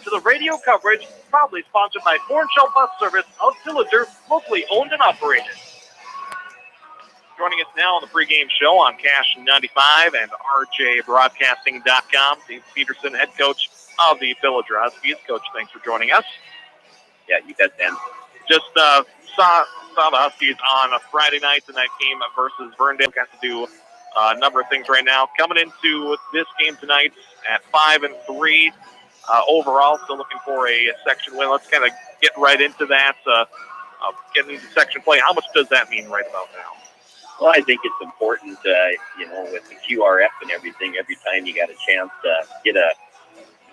To the radio coverage, proudly sponsored by Foreign Shell Bus Service of Pillager, locally owned and operated. Joining us now on the pregame show on Cash 95 and RJBroadcasting.com, Dave Peterson, head coach of the Pillager Huskies. Coach, thanks for joining us. Yeah, you bet, Dan. Just saw the Huskies on a Friday night in that game versus Verndale. Got to do a number of things right now. Coming into this game tonight at 5-3 overall, still looking for a section win. Let's kind of get right into that. Getting into section play, how much does that mean right about now? Well, I think it's important, with the QRF and everything, every time you got a chance to get a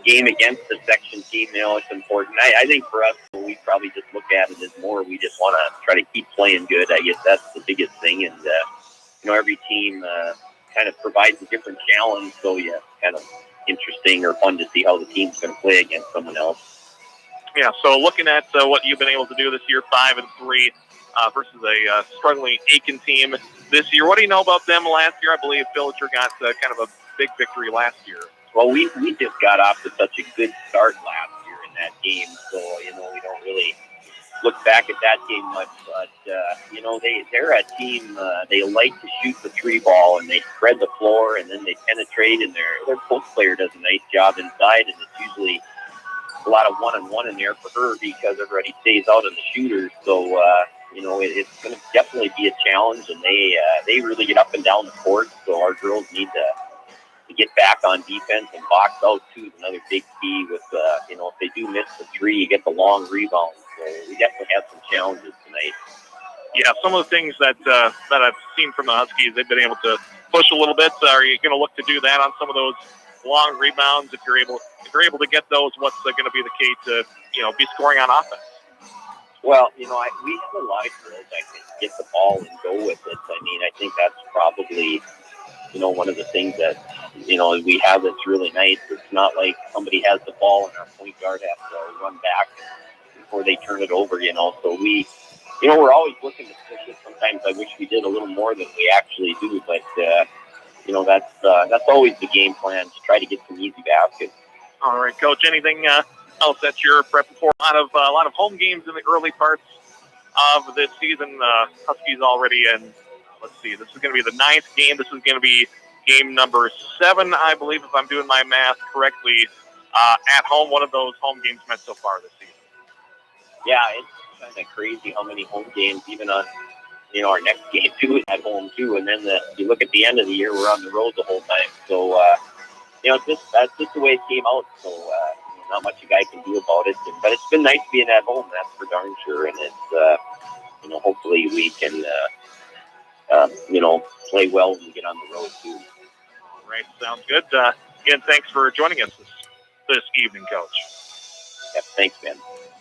game against the section team, it's important. I think for us, we probably just look at it as more, we just want to try to keep playing good. I guess that's the biggest thing. And, every team kind of provides a different challenge, so yeah, kind of interesting or fun to see how the team's going to play against someone else. Yeah, so looking at what you've been able to do this year, 5-3 versus a struggling Aitkin team this year. What do you know about them last year? I believe Pillager got kind of a big victory last year. Well, we just got off to such a good start last year in that game, so, we don't really look back at that game much, but, they're a team, they like to shoot the three ball, and they spread the floor, and then they penetrate, and their post player does a nice job inside, and it's usually a lot of one-on-one in there for her because everybody stays out of the shooters, so, it's going to definitely be a challenge, and they really get up and down the court, so our girls need to get back on defense and box out, too, is another big key with, if they do miss the three, you get the long rebound. So we definitely have some challenges tonight. Yeah, some of the things that I've seen from the Huskies, they've been able to push a little bit. Are you going to look to do that on some of those long rebounds? If you're able to get those, what's going to be the key to be scoring on offense? Well, we have a lot of girls I think get the ball and go with it. I mean, I think that's probably one of the things that we have that's really nice. It's not like somebody has the ball and our point guard has to run back before they turn it over, So we're always looking to push it. Sometimes I wish we did a little more than we actually do, but, that's always the game plan, to try to get some easy baskets. All right, Coach, anything else that you're prepping for? A lot of home games in the early parts of this season. Huskies already in, let's see, this is going to be the 9th game. This is going to be game number 7, I believe, if I'm doing my math correctly, at home. One of those home games meant so far this season. Yeah, it's kind of crazy how many home games, even on, our next game, too, at home, too. And then you look at the end of the year, we're on the road the whole time. So, that's just the way it came out. So, not much a guy can do about it. But it's been nice being at home, that's for darn sure. And it's, hopefully we can, play well when we get on the road, too. All right, sounds good. Again, thanks for joining us this evening, Coach. Yep, thanks, man.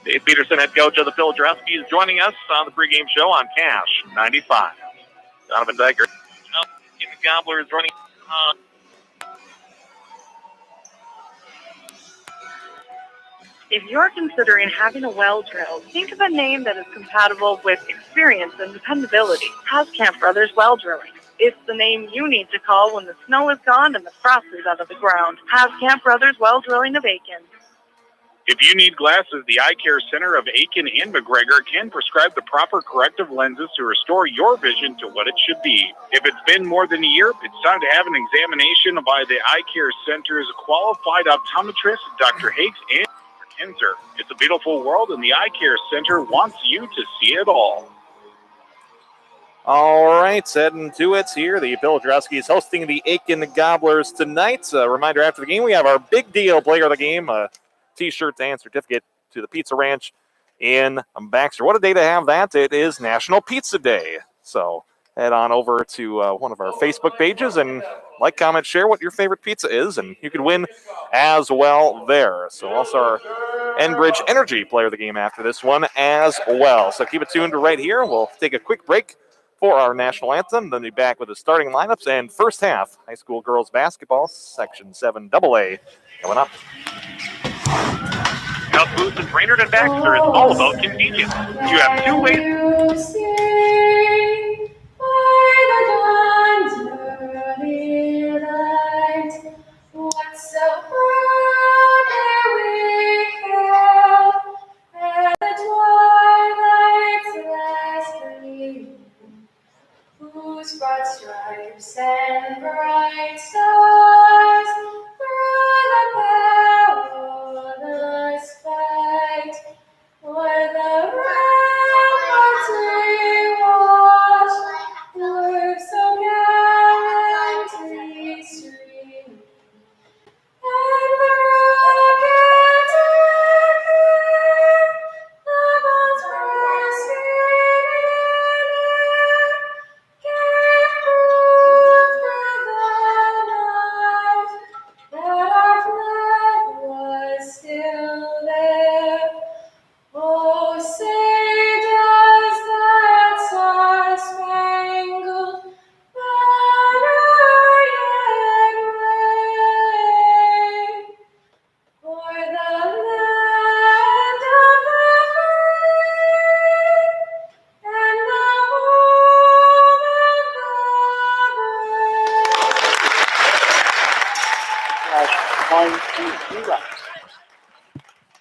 Dave Peterson, head coach of the Pillager Huskies, joining us on the pregame show on Cash 95. Donovan Dyker, the Gobblers running. If you're considering having a well drill, think of a name that is compatible with experience and dependability. Camp Brothers Well Drilling. It's the name you need to call when the snow is gone and the frost is out of the ground. Camp Brothers Well Drilling of Aitkin. If you need glasses, the Eye Care Center of Aitkin and McGregor can prescribe the proper corrective lenses to restore your vision to what it should be. If it's been more than a year, it's time to have an examination by the Eye Care Center's qualified optometrist, Dr. Hakes and Kinzer. It's a beautiful world, and the Eye Care Center wants you to see it all. All right, heading to it here. The Pillager Huskies hosting the Aitkin Gobblers tonight. A reminder, after the game, we have our big deal player of the game, T-shirt and certificate to the Pizza Ranch in Baxter. What a day to have that. It is National Pizza Day. So head on over to one of our Facebook pages and like, comment, share what your favorite pizza is, and you could win as well there. So also our Enbridge Energy player of the game after this one as well. So keep it tuned right here. We'll take a quick break for our national anthem, then be back with the starting lineups and first half high school girls basketball, Section 7 AA coming up. Health Boost in Brainerd and Baxter is all about convenience. You have 2 ways. What so proud we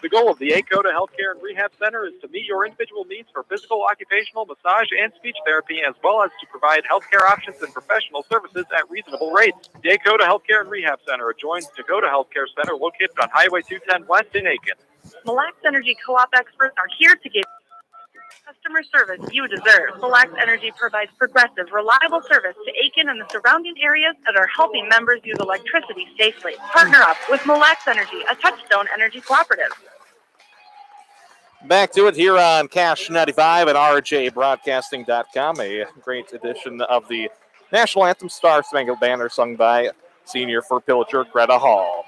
The goal of the Dakota Healthcare and Rehab Center is to meet your individual needs for physical, occupational, massage, and speech therapy, as well as to provide healthcare options and professional services at reasonable rates. Dakota Healthcare and Rehab Center adjoins Dakota Healthcare Center located on Highway 210 West in Aitkin. Mille Lacs Energy Co-op experts are here to give customer service you deserve. Mille Lacs Energy provides progressive, reliable service to Aitkin and the surrounding areas that are helping members use electricity safely. Partner up with Mille Lacs Energy, a Touchstone Energy cooperative. Back to it here on Cash 95 and rjbroadcasting.com. A great edition of the National Anthem Star Spangled Banner sung by senior for Pillager, Greta Hall.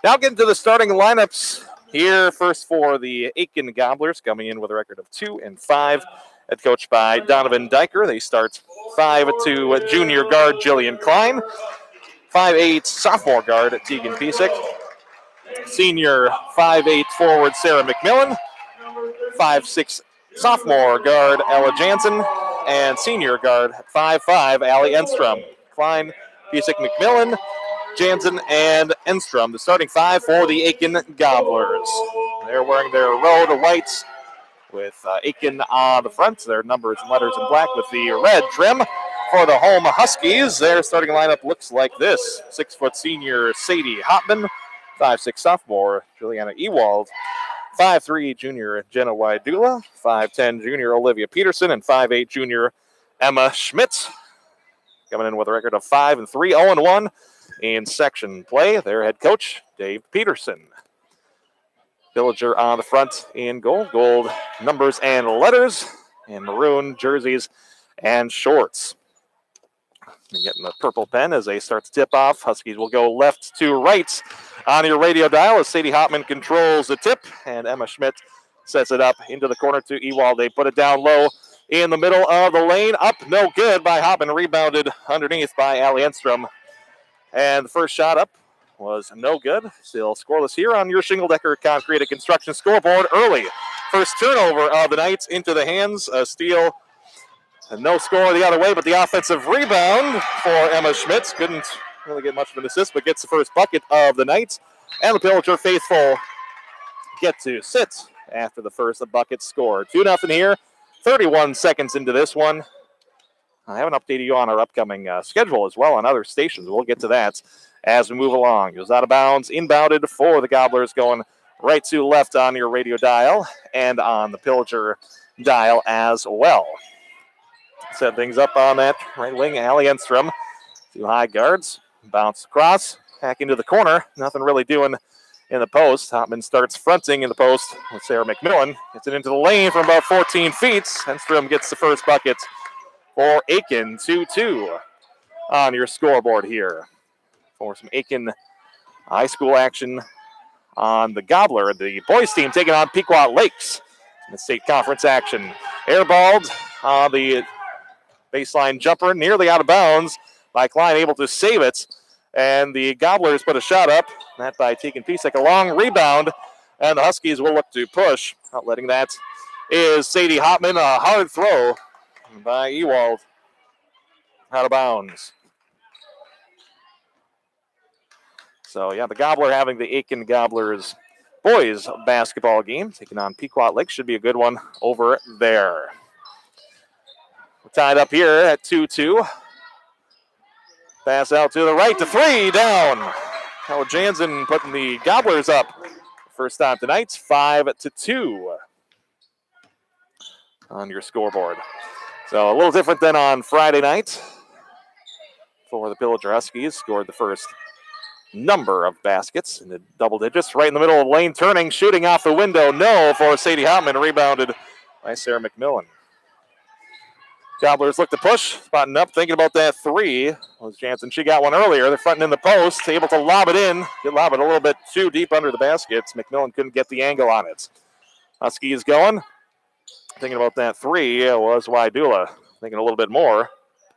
Now getting to the starting lineups here. First for the Aitkin Gobblers, coming in with a record of 2-5. Head coached by Donovan Diker. They start 5-2 junior guard Jillian Klein. 5'8 sophomore guard Tegan Piesick. Senior 5'8 forward Sarah McMillan. 5'6 sophomore guard Ella Jansen. And senior guard 5'5 Allie Enstrom. Klein, Piesick, McMillan, Jansen, and Enstrom, the starting five for the Aitkin Gobblers. They're wearing their road whites with Aitkin on the front. Their numbers and letters in black with the red trim. For the home Huskies, their starting lineup looks like this. 6-foot senior Sadie Hopman, 5'6 sophomore Juliana Ewald, 5'3 junior Jenna Wydula, 5'10 junior Olivia Peterson, and 5'8 junior Emma Schmidt. Coming in with a record of 5-3, 0-1 in section play. Their head coach, Dave Peterson. Pillager on the front in gold. Gold numbers and letters, and maroon jerseys and shorts. And getting the purple pen as they start to tip off. Huskies will go left to right on your radio dial as Sadie Hopman controls the tip, and Emma Schmidt sets it up into the corner to Ewald. They put it down low in the middle of the lane. Up, no good by Hopman. Rebounded underneath by Allie Enstrom. And the first shot up was no good. Still scoreless here on your Shingle-Decker Concrete Construction scoreboard early. First turnover of the night into the hands. A steal. And no score the other way, but the offensive rebound for Emma Schmitz. Couldn't really get much of an assist, but gets the first bucket of the night. And the Pillager faithful get to sit after the first bucket scored. 2-0 here. 31 seconds into this one. I haven't updated you on our upcoming schedule as well on other stations. We'll get to that as we move along. Goes out of bounds, inbounded for the Gobblers, going right to left on your radio dial and on the Pillager dial as well. Set things up on that right wing. Allie Enstrom, two high guards, bounce across, back into the corner. Nothing really doing in the post. Hopman starts fronting in the post with Sarah McMillan. Gets it into the lane from about 14 feet. Enstrom gets the first bucket for Aitkin. 2-2 on your scoreboard here. For some Aitkin high school action on the Gobbler. The boys team taking on Pequot Lakes in the state conference action. Airballed on the baseline jumper, nearly out of bounds by Klein, able to save it. And the Gobblers put a shot up. That by Tegan Piesick. A long rebound. And the Huskies will look to push. Not letting that is Sadie Hopman. A hard throw by Ewald. Out of bounds. So, yeah, the Gobbler having the Aitkin Gobblers boys basketball game. Taking on Pequot Lake. Should be a good one over there. We're tied up here at 2-2. Pass out to the right to three, down. Ella Jansen putting the Gobblers up. First time tonight, 5-2 on your scoreboard. So a little different than on Friday night for the Pillager Huskies. Scored the first number of baskets in the double digits. Right in the middle of the lane, turning, shooting off the window. No for Sadie Hopman, rebounded by Sarah McMillan. Gobblers look to push, spotting up, thinking about that three. Was Jansen. She got one earlier. They're fronting in the post, able to lob it in. Did lob it a little bit too deep under the baskets. McMillan couldn't get the angle on it. Huskies going. Thinking about that three was Wydula. Thinking a little bit more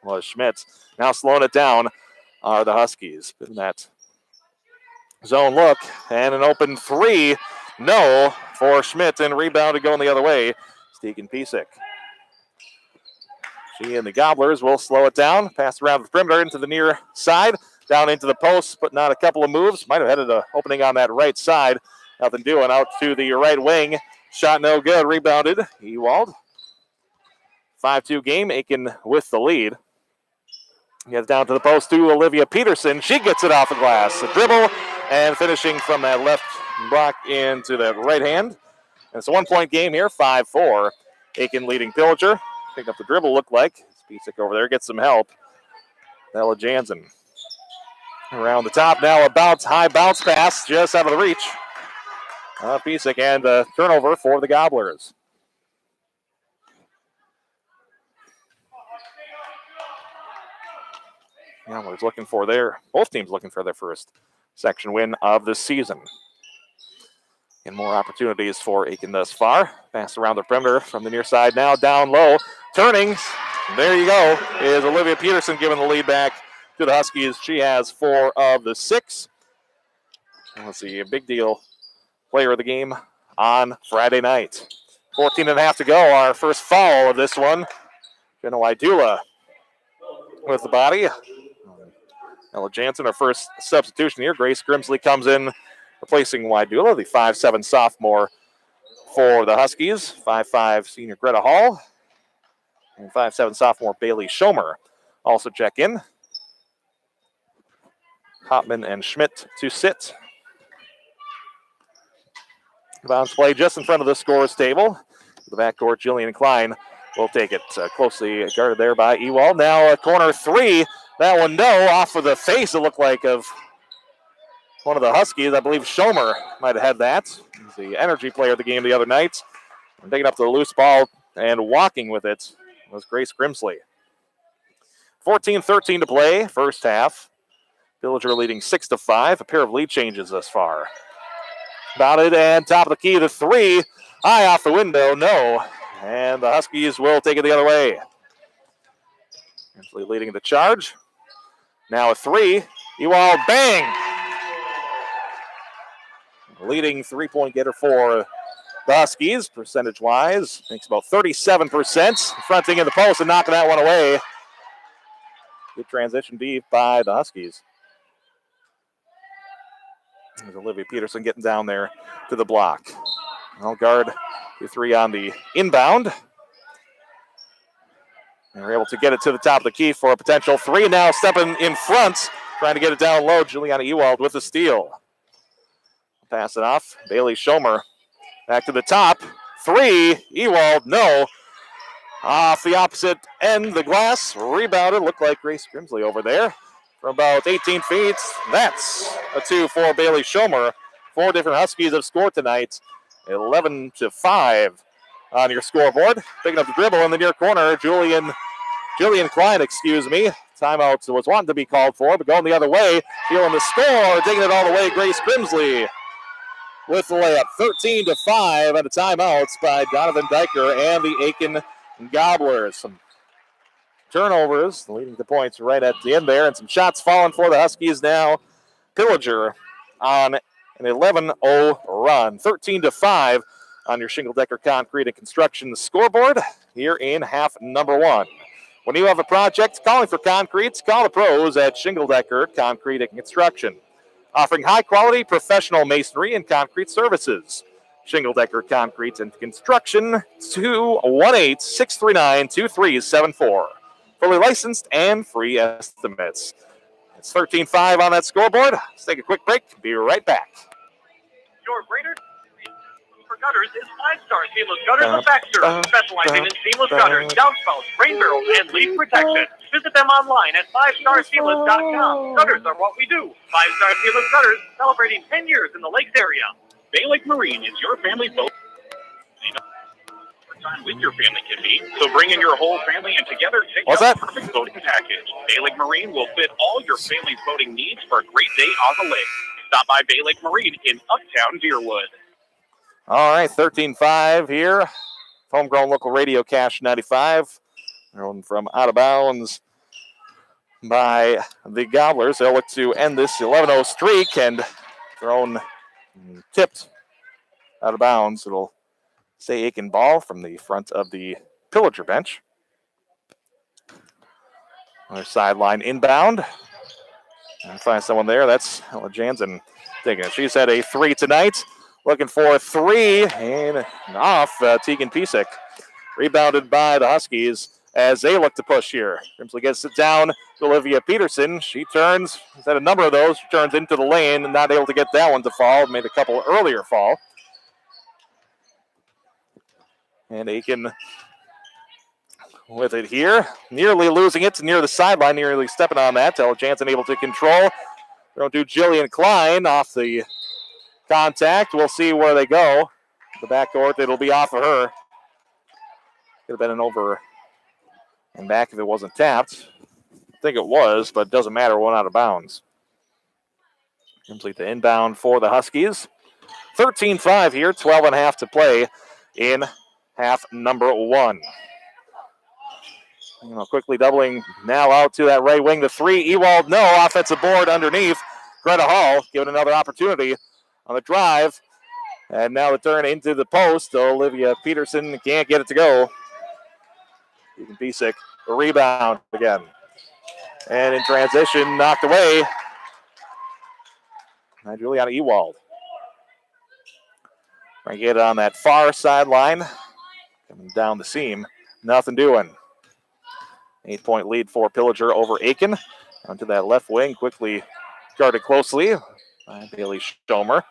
was Schmitz. Now slowing it down are the Huskies. In that zone look, and an open three. No for Schmidt, and rebounded going the other way. Tegan Piesick. She and the Gobblers will slow it down. Pass around the perimeter into the near side. Down into the post, putting on a couple of moves. Might have had an opening on that right side. Nothing doing. Out to the right wing. Shot no good. Rebounded. Ewald. 5-2 game. Aitkin with the lead. Gets down to the post to Olivia Peterson. She gets it off the glass. A dribble and finishing from that left block into the right hand. And it's a 1-point game here, 5-4. Aitkin leading Pillager. Pick up the dribble, looked like. Spacek over there gets some help. Ella Jansen. Around the top now, high bounce pass just out of the reach. Spacek and a turnover for the Gobblers. Gamblers looking for both teams looking for their first section win of the season. And more opportunities for Aitkin thus far. Pass around the perimeter from the near side now, down low. Turning, there you go, is Olivia Peterson giving the lead back to the Huskies. She has 4 of the 6. And let's see, a big deal player of the game on Friday night. 14.5 to go, our first foul of this one. Jenna Wydula with the body. Ella Jansen, our first substitution here. Grace Grimsley comes in, replacing Wydula, the 5'7" sophomore for the Huskies. 5'5" senior Greta Hall. And 5'7" sophomore Bailey Schomer also check in. Hopman and Schmidt to sit. Bounce play just in front of the scorer's table. The backcourt, Jillian Klein will take it. Closely guarded there by Ewald. Now a corner 3. That one, no, off of the face, it looked like, of one of the Huskies. I believe Schomer might have had that. He's the energy player of the game the other night. And taking up the loose ball and walking with it was Grace Grimsley. 14-13 to play, first half. Pillager leading 6-5. A pair of lead changes thus far. Bounded and top of the key, the 3. High off the window, no. And the Huskies will take it the other way. Grimsley leading the charge. Now a 3. Ewald, bang! Leading three-point getter for the Huskies, percentage-wise. Makes about 37%. Fronting in the post and knocking that one away. Good transition deep by the Huskies. There's Olivia Peterson getting down there to the block. I'll guard the 3 on the inbound. They're able to get it to the top of the key for a potential 3. Now stepping in front, trying to get it down low. Juliana Ewald with the steal. Pass it off. Bailey Schomer back to the top. 3. Ewald, no. Off the opposite end, the glass. Rebounded. Looked like Grace Grimsley over there. From about 18 feet. That's a 2 for Bailey Schomer. 4 different Huskies have scored tonight. 11-5 on your scoreboard. Picking up the dribble in the near corner. Jillian Klein, Timeout was wanting to be called for, but going the other way. Feeling the score. Taking it all the way, Grace Grimsley with the layup. 13-5 and a timeout by Donovan Diker and the Aitkin Gobblers. Some turnovers leading to points right at the end there, and some shots falling for the Huskies now. Pillager on an 11-0 run. 13-5 on your Shingle Decker Concrete and Construction scoreboard here in half number 1. When you have a project calling for concrete, call the pros at Shingle Decker Concrete and Construction. Offering high-quality professional masonry and concrete services. Shingle Decker Concrete and Construction, 218-639-2374. Fully licensed and free estimates. It's 13-5 on that scoreboard. Let's take a quick break. Be right back. Your greater for gutters is 5-Star Seamless Gutters of Baxter, specializing in seamless gutters, downspouts, rain barrels, and leak protection. Visit them online at 5starseamless.com. Gutters are what we do. 5-Star Seamless Gutters, celebrating 10 years in the Lakes area. Bay Lake Marine is your family boat. Time with your family can be, so bring in your whole family and together take What's out that? a perfect boating package. Bay Lake Marine will fit all your family's boating needs for a great day on the lake. Stop by Bay Lake Marine in Uptown Deerwood. All right, 13-5 here. Homegrown local radio, Cash 95. Thrown from out of bounds by the Gobblers. They'll look to end this 11-0 streak, and thrown, tipped out of bounds. It'll stay Aitkin ball from the front of the Pillager bench. Another sideline inbound. And find someone there. That's Ella Jansen taking it. She's had a 3 tonight. looking for a three, and off Tegan Pisek. Rebounded by the Huskies as they look to push here. Grimsley gets it down to Olivia Peterson. She turns, has had a number of those, she turns into the lane and not able to get that one to fall. Made a couple earlier fall. And Aitkin with it here. Nearly losing it near the sideline, nearly stepping on that. Ella Jansen able to control. They'll do Jillian Klein off the contact. We'll see where they go. The backcourt, it'll be off of her. Could have been an over and back if it wasn't tapped. I think it was, but it doesn't matter. One out of bounds. Complete the inbound for the Huskies. 13-5 here, 12.5 to play in half number one. Quickly doubling now out to that right wing. The three, Ewald, no. Offensive board underneath. Greta Hall given another opportunity on the drive. And now the turn into the post. Olivia Peterson can't get it to go. Ethan Pisek, a rebound again. And in transition, knocked away by Juliana Ewald. Trying to get it on that far sideline. Coming down the seam. Nothing doing. 8-point lead for Pillager over Aitkin. Onto that left wing, quickly guarded closely by Bailey Stomer.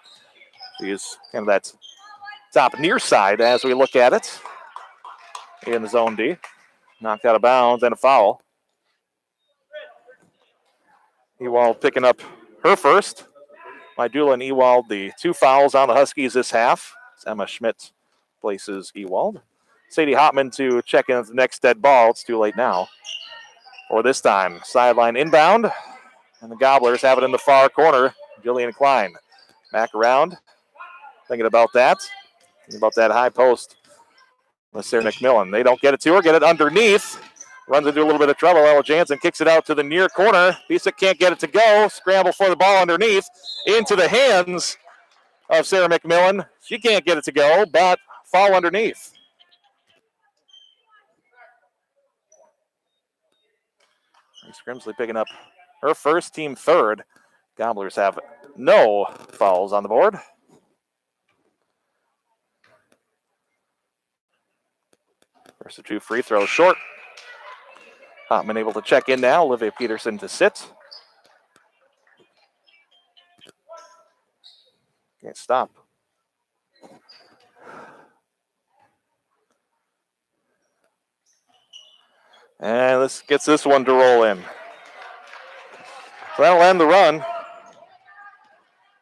She's kind of that top near side as we look at it in the zone D. Knocked out of bounds and a foul. Ewald picking up her first. Mydula and Ewald, the two fouls on the Huskies this half. Emma Schmidt places Ewald. Sadie Hopman to check in at the next dead ball. It's too late now. Or this time, sideline inbound. And the Gobblers have it in the far corner. Jillian Klein back around. Thinking about that. Thinking about that high post with Sarah McMillan. They don't get it to her. Get it underneath. Runs into a little bit of trouble. Ella Jansen kicks it out to the near corner. Pisek can't get it to go. Scramble for the ball underneath. Into the hands of Sarah McMillan. She can't get it to go, but foul underneath. Grimsley picking up her first, team third. Gobblers have no fouls on the board. First of two free throws short. Hopman able to check in now. Olivia Peterson to sit. Can't stop. And this gets this one to roll in. So that'll end the run.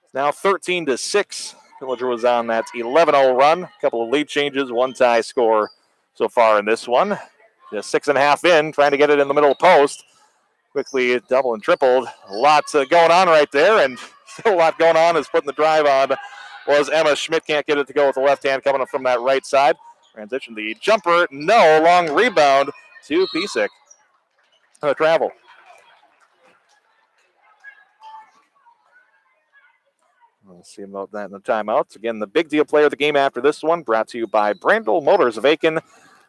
It's now 13-6. Pillager was on that 11-0 run. A couple of lead changes, one tie score so far in this one. Just 6.5 in, trying to get it in the middle post. Quickly double and tripled. A lot going on right there, and still a lot going on as putting the drive on was Emma Schmidt. Can't get it to go with the left hand coming up from that right side. Transition the jumper, no. Long rebound to Pisek. Travel. We'll see about that in the timeouts. Again, the big deal player of the game after this one brought to you by Brandel Motors of Aitkin,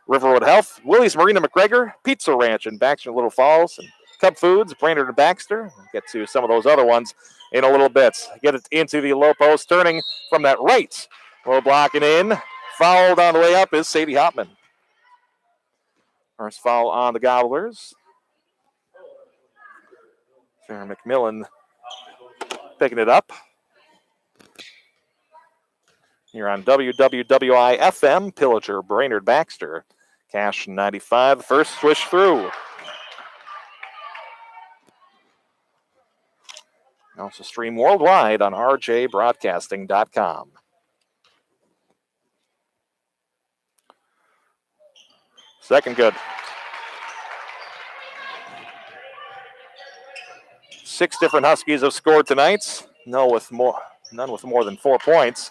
Riverwood Health, Willie's Marina McGregor, Pizza Ranch in Baxter Little Falls, and Cub Foods, Brainerd and Baxter. We'll get to some of those other ones in a little bit. Get it into the low post, turning from that right. Low blocking in. Fouled on the way up is Sadie Hopman. First foul on the Gobblers. Sarah McMillan picking it up. Here on WWWI-FM, Pillager, Brainerd, Baxter. Cash 95, first swish through. Also stream worldwide on rjbroadcasting.com. Second good. 6 different Huskies have scored tonight. None with more than 4 points.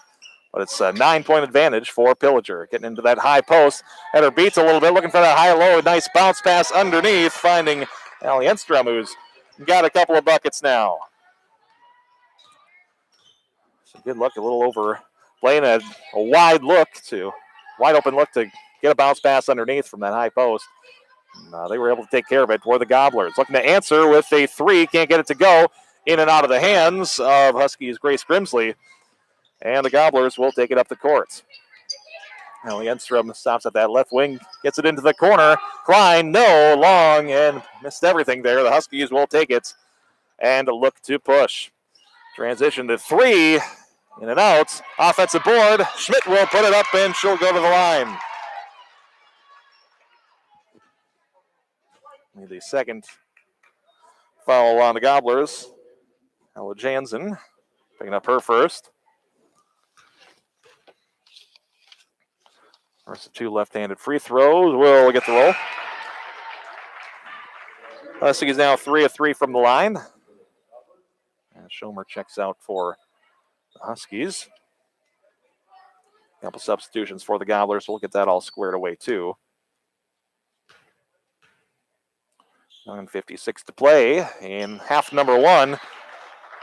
But it's a 9-point advantage for Pillager. Getting into that high post. Header beats a little bit, looking for that high-low. Nice bounce pass underneath, finding Allie Enstrom, who's got a couple of buckets now. So good luck, a little over. Playing a wide open look to get a bounce pass underneath from that high post. And, they were able to take care of it. Were the Gobblers looking to answer with a 3. Can't get it to go. In and out of the hands of Huskies' Grace Grimsley. And the Gobblers will take it up the court. Now Enstrom stops at that left wing, gets it into the corner. Klein, no, long, and missed everything there. The Huskies will take it and look to push. Transition to three, in and out. Offensive board. Schmidt will put it up, and she'll go to the line. The second foul on the Gobblers. Ella Jansen picking up her first. First of two left-handed free throws will get the roll. Huskies now 3 of 3 from the line. And Schomer checks out for the Huskies. A couple substitutions for the Gobblers. We'll get that all squared away too. 9:56 to play in half number one.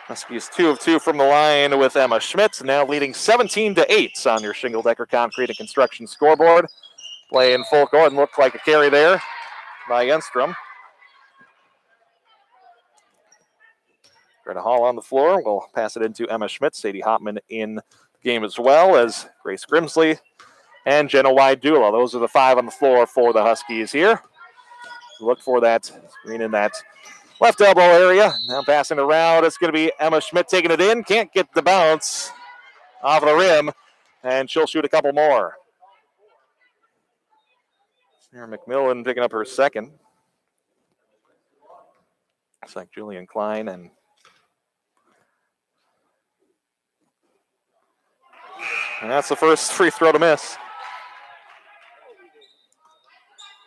Huskies 2 of 2 from the line with Emma Schmidt, now leading 17-8 on your Shingle Decker Concrete and Construction scoreboard. Play in full court and looked like a carry there by Enstrom. Greta Hall on the floor. We'll pass it into Emma Schmidt. Sadie Hopman in the game as well as Grace Grimsley and Jenna Wydula. Those are the 5 on the floor for the Huskies here. Look for that screen in that left elbow area. Now passing around. It's going to be Emma Schmidt taking it in. Can't get the bounce off of the rim. And she'll shoot a couple more. Sarah McMillan picking up her second. Looks like Julian Klein and that's the first free throw to miss.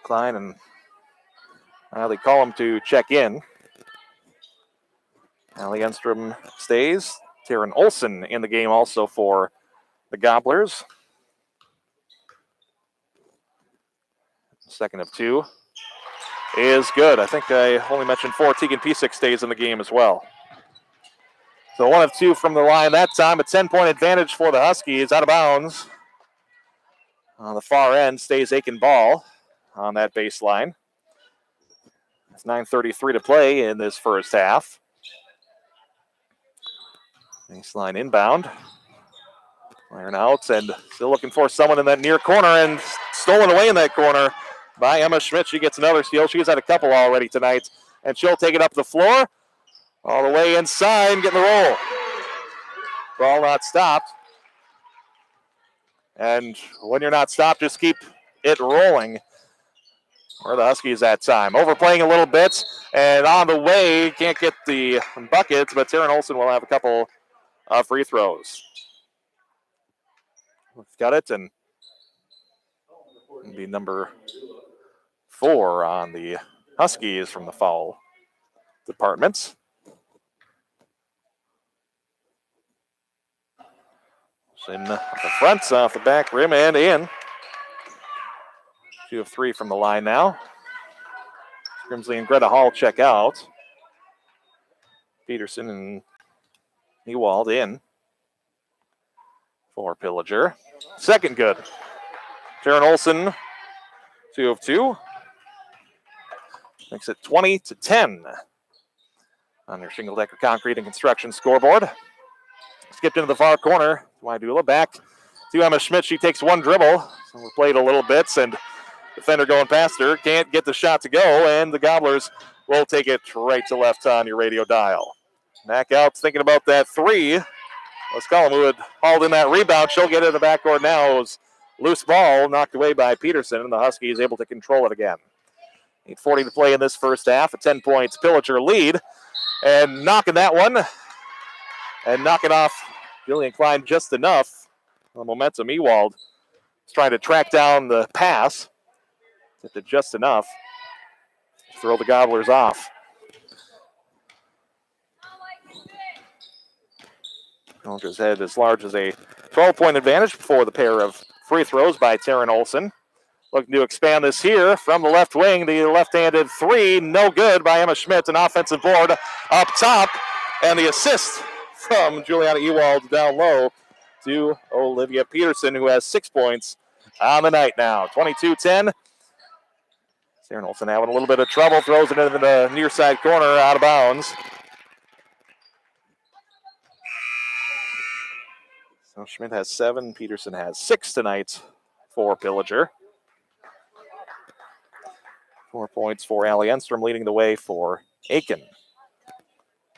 Klein and they call him to check in. Allie Enstrom stays. Taryn Olsen in the game also for the Gobblers. Second of 2 is good. I think I only mentioned 4. Tegan Piesick stays in the game as well. So 1 of 2 from the line that time. A 10-point advantage for the Huskies. Out of bounds. On the far end stays Aitkin ball on that baseline. It's 9:33 to play in this first half. Baseline inbound. Iron out and still looking for someone in that near corner and stolen away in that corner by Emma Schmidt. She gets another steal. She's had a couple already tonight. And she'll take it up the floor. All the way inside and getting the roll. Ball not stopped. And when you're not stopped, just keep it rolling. Where the Huskies that time. Overplaying a little bit. And on the way, can't get the buckets, but Taryn Olsen will have a couple of free throws. Got it, and it'll be number 4 on the Huskies from the foul department. In the front, off the back rim, and in. 2 of 3 from the line now. Grimsley and Greta Hall check out. Peterson and Ewald in for Pillager. Second good. Taryn Olsen, 2 of 2. Makes it 20-10 on your Shingle Decker Concrete and Construction scoreboard. Skipped into the far corner. Wydula back to Emma Schmidt. She takes one dribble. So we played a little bit, and defender going past her. Can't get the shot to go, and the Gobblers will take it right to left on your radio dial. Back out, thinking about that 3. Let's call him who had hauled in that rebound. She'll get it in the backcourt now. It was loose ball knocked away by Peterson, and the Huskies able to control it again. 8:40 to play in this first half. A 10-point Pillager lead. And knocking that one. And knocking off Julian Klein just enough. The momentum, Ewald is trying to track down the pass. Did it just enough to throw the Gobblers off. Pillager's head as large as a 12-point advantage before the pair of free throws by Taryn Olsen. Looking to expand this here from the left wing. The left-handed 3, no good by Emma Schmidt. An offensive board up top. And the assist from Juliana Ewald down low to Olivia Peterson, who has 6 points on the night now. 22-10. Taryn Olsen having a little bit of trouble. Throws it into the near side corner, out of bounds. So Schmidt has 7. Peterson has 6 tonight for Pillager. 4 points for Allie Enstrom, leading the way for Aitkin,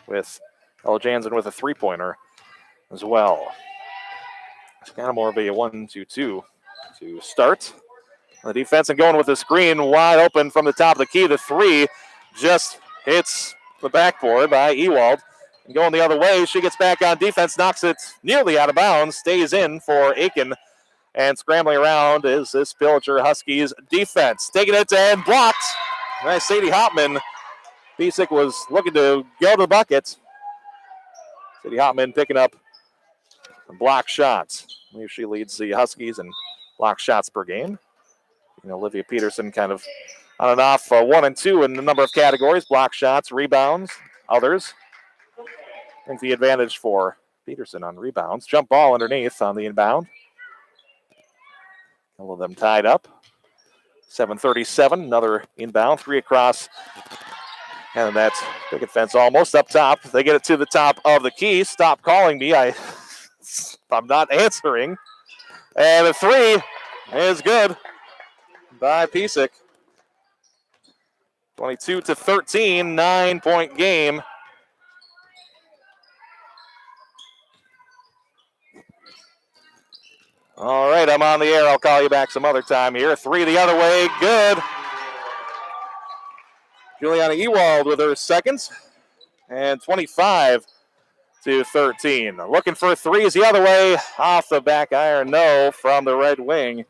with Ella Jansen with a 3-pointer as well. It's kind of more of a 1-2-2 to start. The defense and going with the screen wide open from the top of the key. The 3 just hits the backboard by Ewald. And going the other way, she gets back on defense, knocks it nearly out of bounds, stays in for Aitkin. And scrambling around is this Pillager Huskies defense. Taking it and blocked by Sadie Hopman. Pisak was looking to go to the bucket. Sadie Hopman picking up block shots. I believe she leads the Huskies in block shots per game. Olivia Peterson kind of on and off 1 and 2 in a number of categories. Block shots, rebounds, others. I think the advantage for Peterson on rebounds. Jump ball underneath on the inbound. A couple of them tied up. 7:37, another inbound, 3 across. And that's picket fence almost up top. They get it to the top of the key. Stop calling me. I'm not answering. And the 3 is good by Pisak. 22-13, 9-point game. All right, I'm on the air. I'll call you back some other time here. 3 the other way, good. Juliana Ewald with her seconds. And 25-13. Looking for 3s the other way. Off the back iron, no, from the red wing.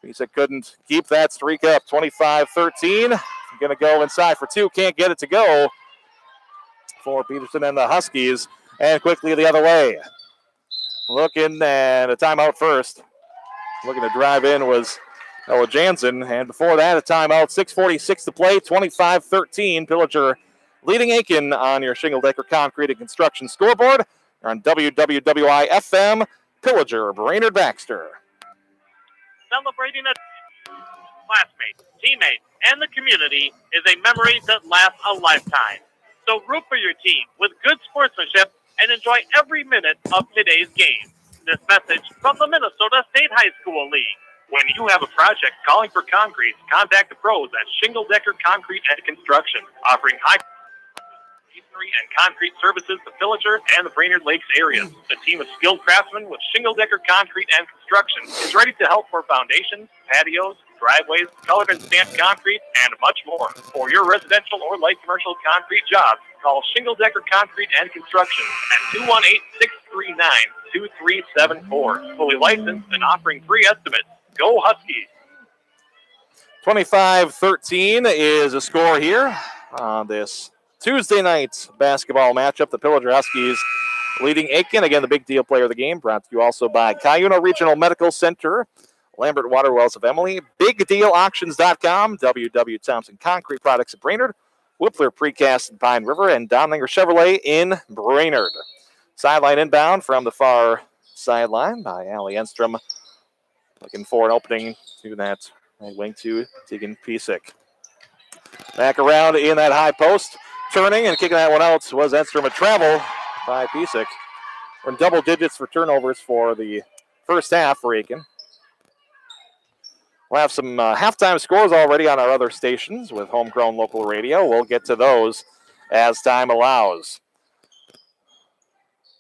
Pisak couldn't keep that streak up. 25-13. Going to go inside for 2. Can't get it to go for Peterson and the Huskies. And quickly the other way. Looking and a timeout first. Looking to drive in was Ella Jansen. And before that, a timeout. 6:46 to play. 25-13. Pillager leading Aitkin on your Shingle Decker Concrete and Construction scoreboard. You're on WWWI-FM. Pillager, Brainerd Baxter. Celebrating a classmate, teammate, and the community is a memory that lasts a lifetime. So root for your team with good sportsmanship and enjoy every minute of today's game. This message from the Minnesota State High School League. When you have a project calling for concrete, contact the pros at Shingle Decker Concrete and Construction, offering high masonry and concrete services to Pillager and the Brainerd Lakes areas. A team of skilled craftsmen with Shingle Decker Concrete and Construction is ready to help for foundations, patios, driveways, colored and stamped concrete, and much more. For your residential or light commercial concrete jobs, call Shingle Decker Concrete and Construction at 218-639-2374. Fully licensed and offering free estimates. Go Huskies! 25-13 is a score here on this Tuesday night basketball matchup. The Pillager Huskies leading Aitkin. Again, the big deal player of the game, brought to you also by Cuyuna Regional Medical Center, Lambert Water Wells of Emily, BigDealAuctions.com, W.W. Thompson Concrete Products at Brainerd, Whippler Precast in Pine River, and Domninger Chevrolet in Brainerd. Sideline inbound from the far sideline by Allie Enstrom. Looking for an opening to that right wing to Tegan Pisak. Back around in that high post. Turning and kicking that one out was Enstrom. A travel by Pisak. We're in double digits for turnovers for the first half for Aitkin. We'll have some halftime scores already on our other stations with homegrown local radio. We'll get to those as time allows.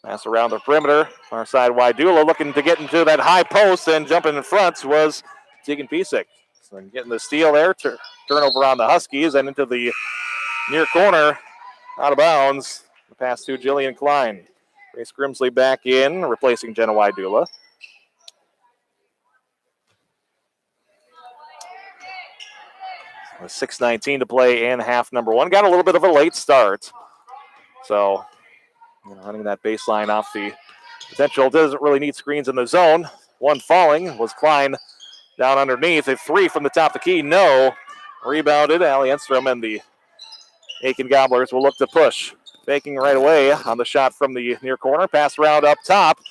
Pass around the perimeter. Far side Wydula looking to get into that high post, and jumping in front was Tegan Pisak. So getting the steal there. Turnover on the Huskies and into the near corner. Out of bounds. The pass to Jillian Klein. Grace Grimsley back in, replacing Jenna Wydula. With 6:19 to play in half number 1. Got a little bit of a late start. So, running that baseline off the potential. Doesn't really need screens in the zone. One falling was Klein down underneath. A 3 from the top of the key. No. Rebounded. Allie Enstrom and the Aitkin Gobblers will look to push. Faking right away on the shot from the near corner. Pass around up top.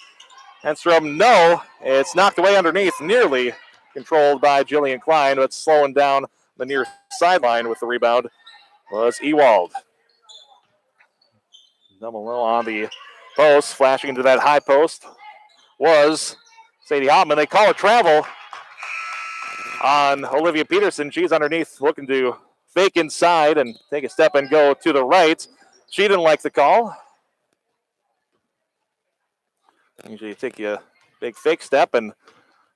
Enstrom, no. It's knocked away underneath. Nearly controlled by Jillian Klein, but slowing down the near sideline with the rebound was Ewald. Double low on the post, flashing into that high post was Sadie Hopman. They call a travel on Olivia Peterson. She's underneath looking to fake inside and take a step and go to the right. She didn't like the call. Usually you take a big fake step and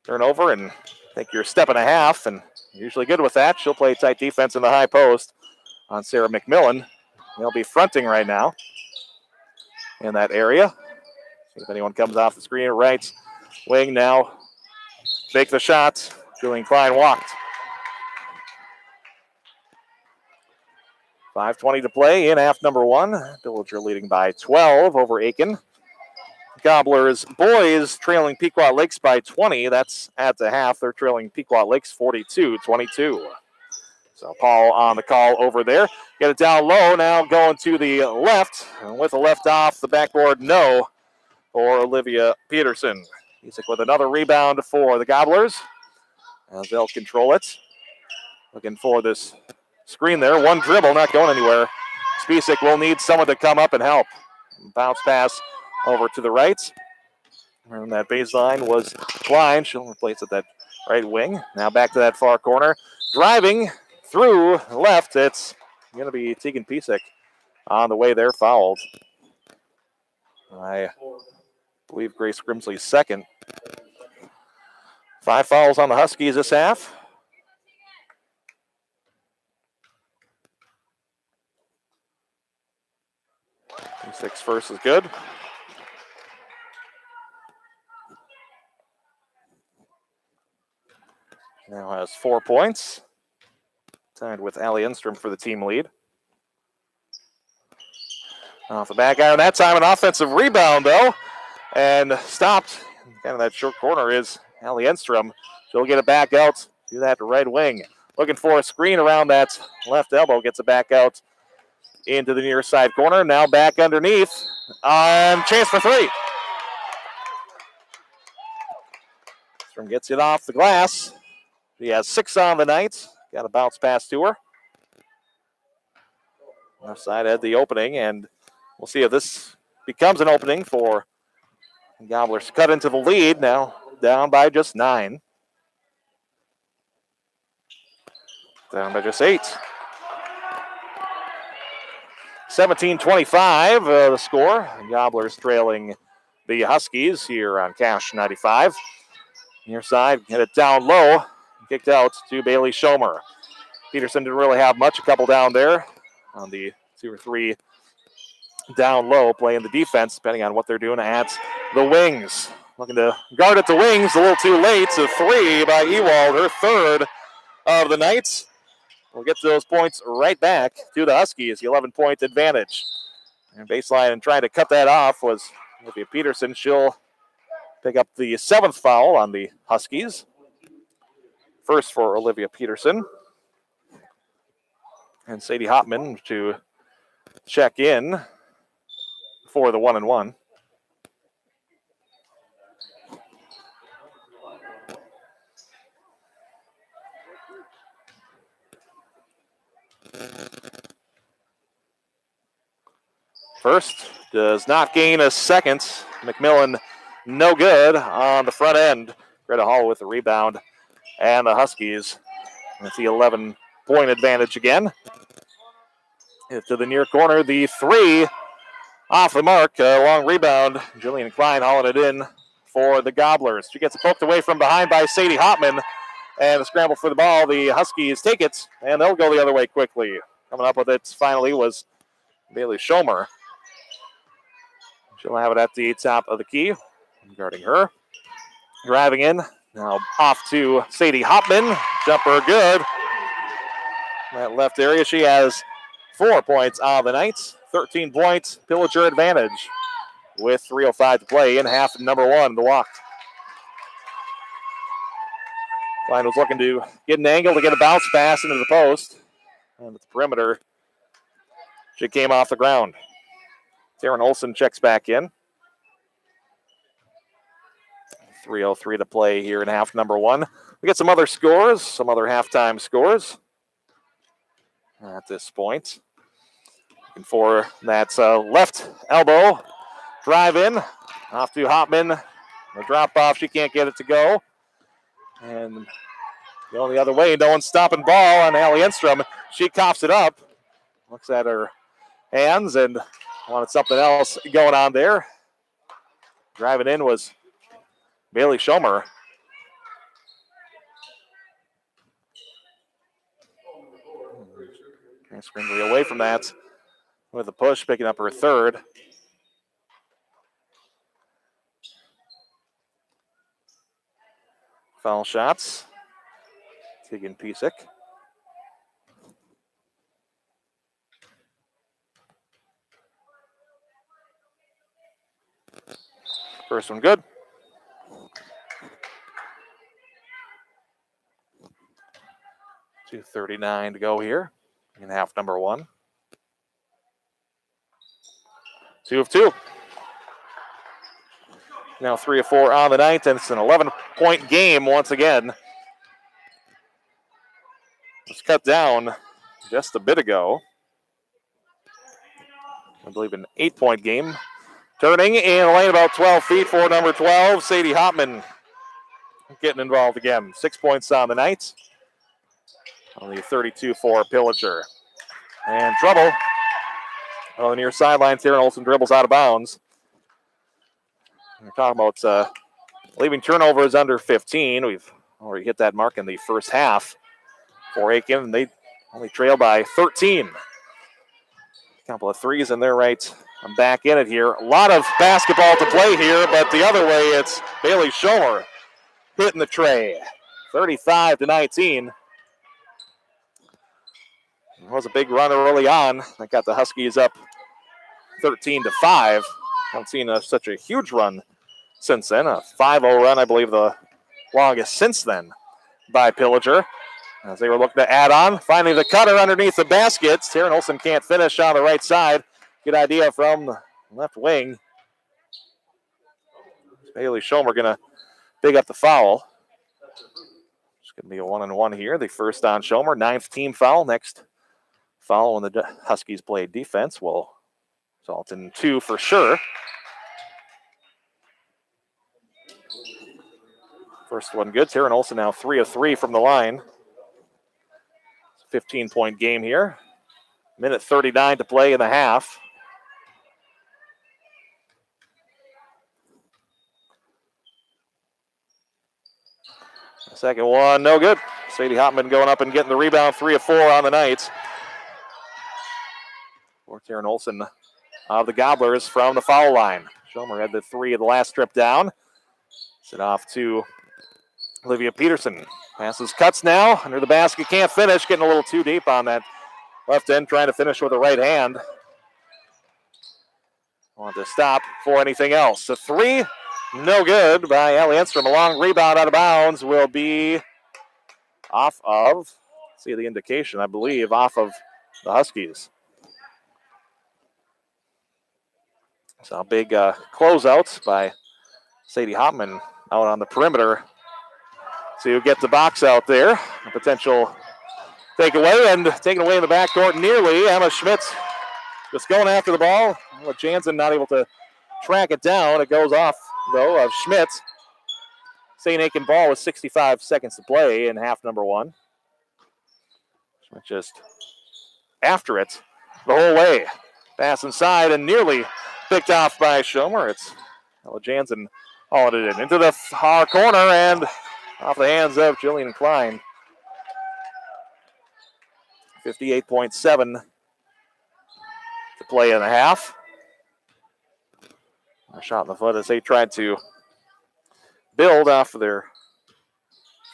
turn over and take your step and a half, and usually good with that. She'll play tight defense in the high post on Sarah McMillan. They'll be fronting right now in that area. See if anyone comes off the screen. Right wing now. Fake the shot. Julian Klein walked. 5:20 to play in half number one. Pillager leading by 12 over Aitkin. Gobblers boys trailing Pequot Lakes by 20. That's at the half. They're trailing Pequot Lakes 42-22. So Paul on the call over there. Get it down low. Now going to the left. And with the left off the backboard, no for Olivia Peterson. Music with another rebound for the Gobblers. As they'll control it. Looking for this screen there. One dribble, not going anywhere. Spisak will need someone to come up and help. Bounce pass over to the right. And that baseline was Klein. She'll replace it that right wing. Now back to that far corner. Driving through left. It's going to be Tegan Pisak on the way there, fouled. I believe Grace Grimsley's second. 5 fouls on the Huskies this half. Pisak's first is good. Now has 4 points. Tied with Allie Enstrom for the team lead. Off the back iron that time, an offensive rebound though. And stopped. Kind of that short corner is Allie Enstrom. She'll get it back out to that right wing. Looking for a screen around that left elbow. Gets it back out into the near side corner. Now back underneath. Chance for 3. Enstrom gets it off the glass. She has 6 on the night. Got a bounce pass to her. Left side had the opening, and we'll see if this becomes an opening for Gobblers. Cut into the lead, now down by just 9. Down by just 8. 17-25 the score. Gobblers trailing the Huskies here on Cash 95. Near side, get it down low. Kicked out to Bailey Schomer. Peterson didn't really have much. A couple down there on the 2 or 3 down low, playing the defense, depending on what they're doing at the wings. Looking to guard at the wings, a little too late. A 3 by Ewald, her third of the night. We'll get those points right back to the Huskies, the 11-point advantage. And baseline and trying to cut that off was Olivia Peterson. She'll pick up the 7th foul on the Huskies. First for Olivia Peterson. And Sadie Hopman to check in for the 1-and-1. First does not gain a second. McMillan no good on the front end. Greta Hall with the rebound. And the Huskies, that's the 11-point advantage again. Hit to the near corner, the 3 off the mark. Long rebound. Jillian Klein hauling it in for the Gobblers. She gets it poked away from behind by Sadie Hopman. And the scramble for the ball. The Huskies take it, and they'll go the other way quickly. Coming up with it finally was Bailey Schomer. She'll have it at the top of the key. Guarding her. Driving in. Now off to Sadie Hopman. Jumper good. That left area, she has 4 points on the night. 13 points, Pillager advantage with 3:05 to play in half number 1, the walk. Klein was looking to get an angle to get a bounce pass into the post. And at the perimeter, she came off the ground. Taryn Olson checks back in. 3:03 to play here in half number 1. We get some other scores, some other halftime scores at this point. Looking for that left elbow drive in. Off to Hopman. The drop off, she can't get it to go. And going the other way, no one's stopping ball on Allie Enstrom. She coughs it up. Looks at her hands and wanted something else going on there. Driving in was Bailey Schomer. Scrambly away from that with a push, picking up her third. Foul shots. Tegan Pisak. First one good. .239 to go here in half number one. 2 of 2. Now 3 of 4 on the night, and it's an 11-point game once again. It's cut down just a bit ago. I believe an 8-point game. Turning in the lane about 12 feet for number 12, Sadie Hopman getting involved again. 6 points on the night. On the 32 for Pillager. And trouble on the near sidelines here, and Olsen dribbles out of bounds. We're talking about leaving turnovers under 15. We've already hit that mark in the first half for Aitkin, and they only trail by 13. A couple of threes, and they're right back in it here. A lot of basketball to play here, but the other way, it's Bailey Schomer hitting the tray. 35-19. It was a big run early on. That got the Huskies up 13-5. Haven't seen such a huge run since then. A 5-0 run, I believe, the longest since then by Pillager. As they were looking to add on, finding the cutter underneath the basket. Taryn Olsen can't finish on the right side. Good idea from the left wing. Bailey Schomer going to dig up the foul. It's going to be a 1-on-1 here. The first on Schomer, 9th team foul. Next foul when the Huskies play defense will result in 2 for sure. First one good. Taryn Olsen now 3 of 3 from the line. 15-point game here. Minute 39 to play in the half. The second one, no good. Sadie Hopman going up and getting the rebound, 3 of 4 on the night. For Taryn Olsen of the Gobblers from the foul line. Schomer had the 3 of the last trip down. Sent off to Olivia Peterson. Passes, cuts now, under the basket, can't finish, getting a little too deep on that left end, trying to finish with the right hand. Want to stop for anything else. A 3, no good by Allie Enstrom. A long rebound out of bounds will be off of, see the indication, I believe, off of the Huskies. So big closeouts by Sadie Hopman out on the perimeter to get the box out there. A potential takeaway, and taken away in the backcourt nearly. Emma Schmitz just going after the ball. Jansen not able to track it down. It goes off, though, of Schmitz. St. Aitkin ball with 65 seconds to play in half number one. Schmitz just after it the whole way. Pass inside and nearly picked off by Schomer. It's Jansen hauling it in into the far corner and off the hands of Jillian Klein. 58.7 to play in the half. A shot in the foot as they tried to build off of their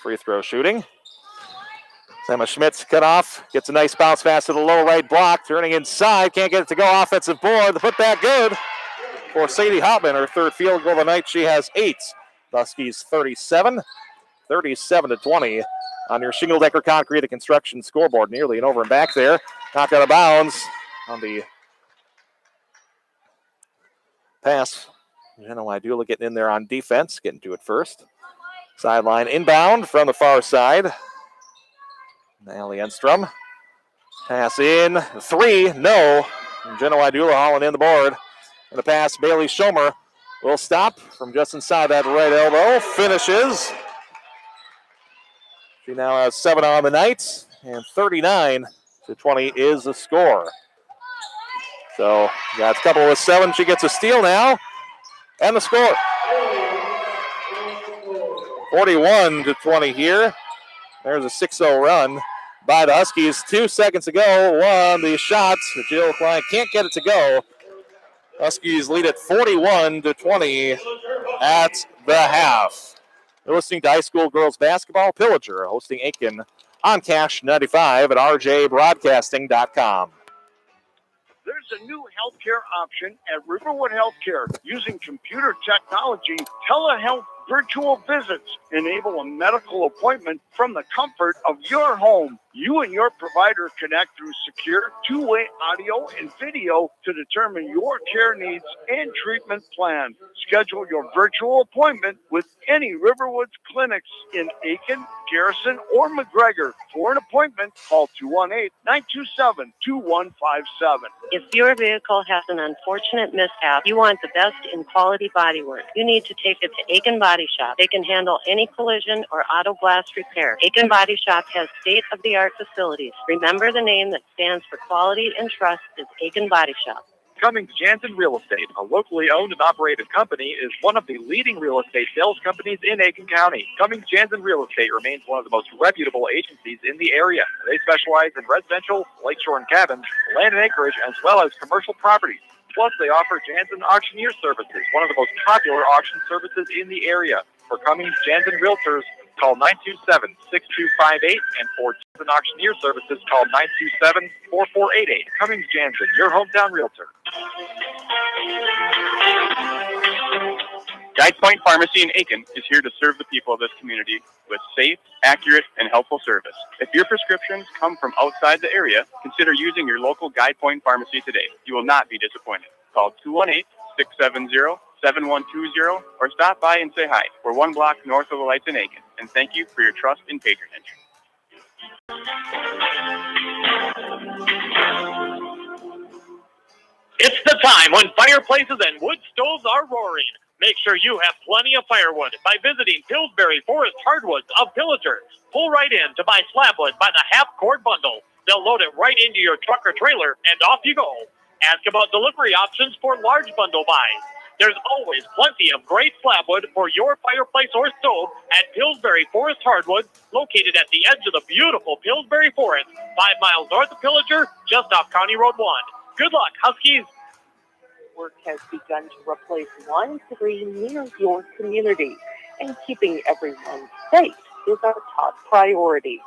free throw shooting. Emma Schmitz cut off, gets a nice bounce pass to the low right block, turning inside, can't get it to go. Offensive board, the putback good for Sadie Hopman. Her third field goal of the night, she has 8. Huskies 37-20 on your shingle decker concrete, the construction scoreboard. Nearly and over and back there. Knocked out of bounds on the pass. Jenna Wydula getting in there on defense, getting to it first. Sideline inbound from the far side. Allie Enstrom. Pass in. 3, no. And Jenna Wydula hauling in the board. And the pass, Bailey Schomer will stop from just inside that right elbow. Finishes. She now has 7 on the night, and 39-20 is the score. So got a couple with 7. She gets a steal now, and the score. 41-20 here. There's a 6-0 run by the Huskies. 2 seconds ago, the shot. Jill Klein can't get it to go. Huskies lead at 41-20 at the half. You're listening to high school girls basketball. Pillager hosting Aitkin on Cash 95 at rjbroadcasting.com. There's a new healthcare option at Riverwood Healthcare. Using computer technology, telehealth virtual visits enable a medical appointment from the comfort of your home. You and your provider connect through secure two-way audio and video to determine your care needs and treatment plan. Schedule your virtual appointment with any Riverwoods clinics in Aitkin, Garrison, or McGregor. For an appointment, call 218-927-2157. If your vehicle has an unfortunate mishap, you want the best in quality bodywork. You need to take it to Aitkin Body Shop. They can handle any collision or auto blast repair. Aitkin Body Shop has state-of-the-art facilities. Remember, the name that stands for quality and trust is Aitkin Body Shop. Cummings Jansen Real Estate, a locally owned and operated company, is one of the leading real estate sales companies in Aitkin County. Cummings Jansen Real Estate remains one of the most reputable agencies in the area. They specialize in residential, lakeshore and cabins, land and acreage, as well as commercial properties. Plus, they offer Jansen Auctioneer Services, one of the most popular auction services in the area. For Cummings Jansen Realtors, call 927-6258, and for Jansen Auctioneer Services, call 927-4488. Cummings Jansen, your hometown realtor. Guide Point Pharmacy in Aitkin is here to serve the people of this community with safe, accurate, and helpful service. If your prescriptions come from outside the area, consider using your local Guide Point Pharmacy today. You will not be disappointed. Call 218-670-7120 or stop by and say hi. We're 1 block north of the lights in Aitkin, and thank you for your trust and patronage. It's the time when fireplaces and wood stoves are roaring. Make sure you have plenty of firewood by visiting Pillsbury Forest Hardwoods of Pillager. Pull right in to buy slabwood by the half-cord bundle. They'll load it right into your truck or trailer, and off you go. Ask about delivery options for large bundle buys. There's always plenty of great slabwood for your fireplace or stove at Pillsbury Forest Hardwoods, located at the edge of the beautiful Pillsbury Forest, 5 miles north of Pillager, just off County Road 1. Good luck, Huskies! Work has begun to replace one tree near your community, and keeping everyone safe is our top priority.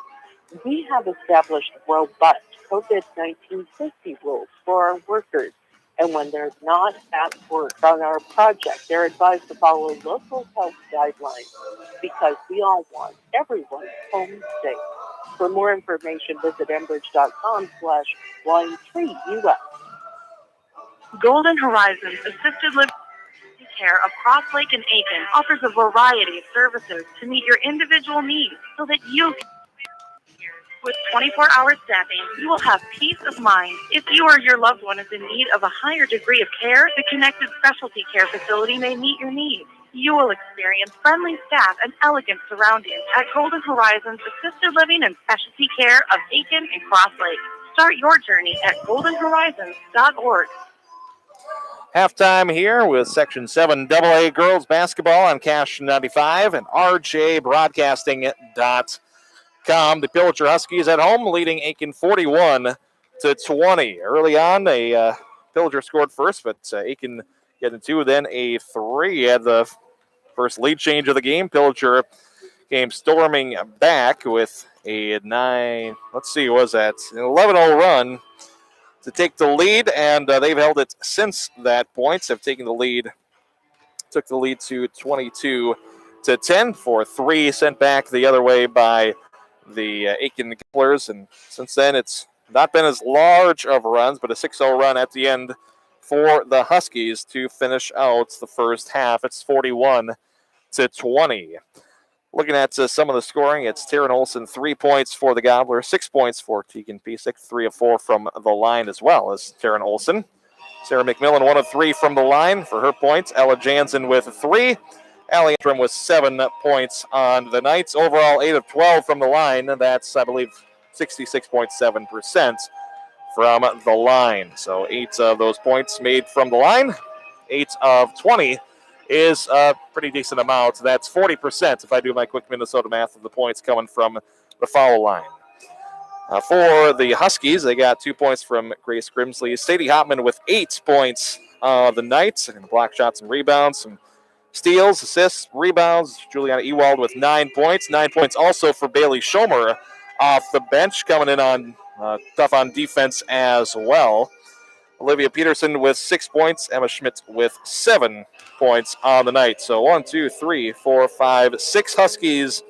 We have established robust COVID-19 safety rules for our workers, and when they're not at work on our project, they're advised to follow local health guidelines because we all want everyone home safe. For more information, visit enbridge.com/line3US. Golden Horizons Assisted Living Care of Cross Lake and Aitkin offers a variety of services to meet your individual needs so that you can. With 24-hour staffing, you will have peace of mind. If you or your loved one is in need of a higher degree of care, the Connected Specialty Care Facility may meet your needs. You will experience friendly staff and elegant surroundings at Golden Horizons Assisted Living and Specialty Care of Aitkin and Cross Lake. Start your journey at goldenhorizons.org. Halftime here with Section 7 AA girls basketball on Cash 95 and rjbroadcasting.com. The Pillager Huskies at home leading Aitkin 41-20. Early on, Pillager scored first, but Aitkin getting 2, then a 3 at the first lead change of the game. Pillager came storming back with a an 11-0 run to take the lead, and they've held it since that point. Have taken the lead, took the lead to 22-10 for 3 sent back the other way by the Aitkin Gamblers, and since then it's not been as large of runs, but a 6-0 run at the end for the Huskies to finish out the first half. It's 41-20. Looking at some of the scoring, it's Taryn Olsen, 3 points for the Gobblers, 6 points for Tegan Pisak, 3 of 4 from the line as well as Taryn Olsen. Sarah McMillan, 1 of 3 from the line for her points. Ella Jansen with 3. Allie Antrim with 7 points on the night. Overall, 8 of 12 from the line. That's, I believe, 66.7% from the line. So 8 of those points made from the line. 8 of 20 is a pretty decent amount. That's 40% if I do my quick Minnesota math of the points coming from the foul line. For the Huskies, they got 2 points from Grace Grimsley. Sadie Hopman with 8 points the night. And block shots and rebounds. Some steals, assists, rebounds. Juliana Ewald with 9 points. 9 points also for Bailey Schomer off the bench, coming in on tough on defense as well. Olivia Peterson with 6 points. Emma Schmidt with 7 points on the night. So 1, 2, 3, 4, 5, 6 Huskies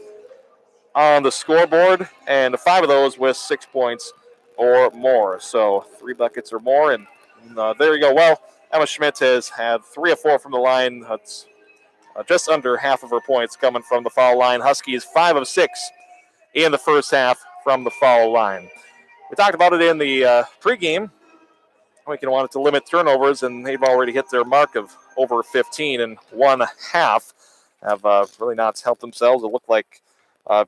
on the scoreboard, and 5 of those with 6 points or more. So 3 buckets or more, and there you go. Well, Emma Schmidt has had 3 of 4 from the line. That's just under half of her points coming from the foul line. Huskies 5 of 6 in the first half from the foul line. We talked about it in the pregame. Aitkin wanted to limit turnovers, and they've already hit their mark of over 15 in one half. Have really not helped themselves. It looked like an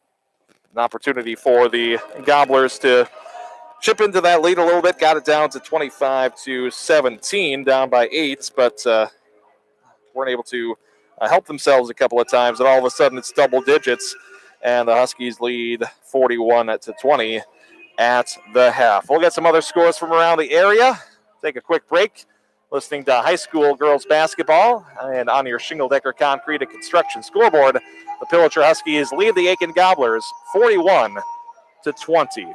opportunity for the Gobblers to chip into that lead a little bit. Got it down to 25-17, down by 8, but weren't able to help themselves a couple of times. And all of a sudden, it's double digits, and the Huskies lead 41-20 at the half. We'll get some other scores from around the area. Take a quick break. Listening to high school girls basketball, and on your shingle-decker concrete and construction scoreboard, the Pillager Huskies lead the Aitkin Gobblers 41-20.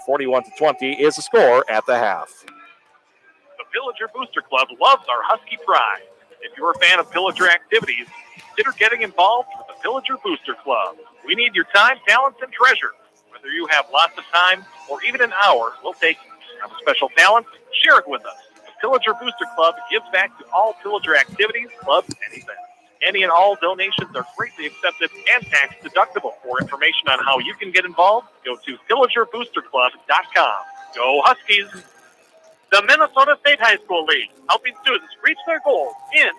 41-20 is the score at the half. The Pillager Booster Club loves our Husky pride. If you're a fan of Pillager activities, consider getting involved with the Pillager Booster Club. We need your time, talents, and treasure. Whether you have lots of time or even an hour, we'll take it. Have a special talent? Share it with us. Pillager Booster Club gives back to all Pillager activities, clubs, and events. Any and all donations are greatly accepted and tax deductible. For information on how you can get involved, go to PillagerBoosterClub.com. Go Huskies! The Minnesota State High School League, helping students reach their goals in.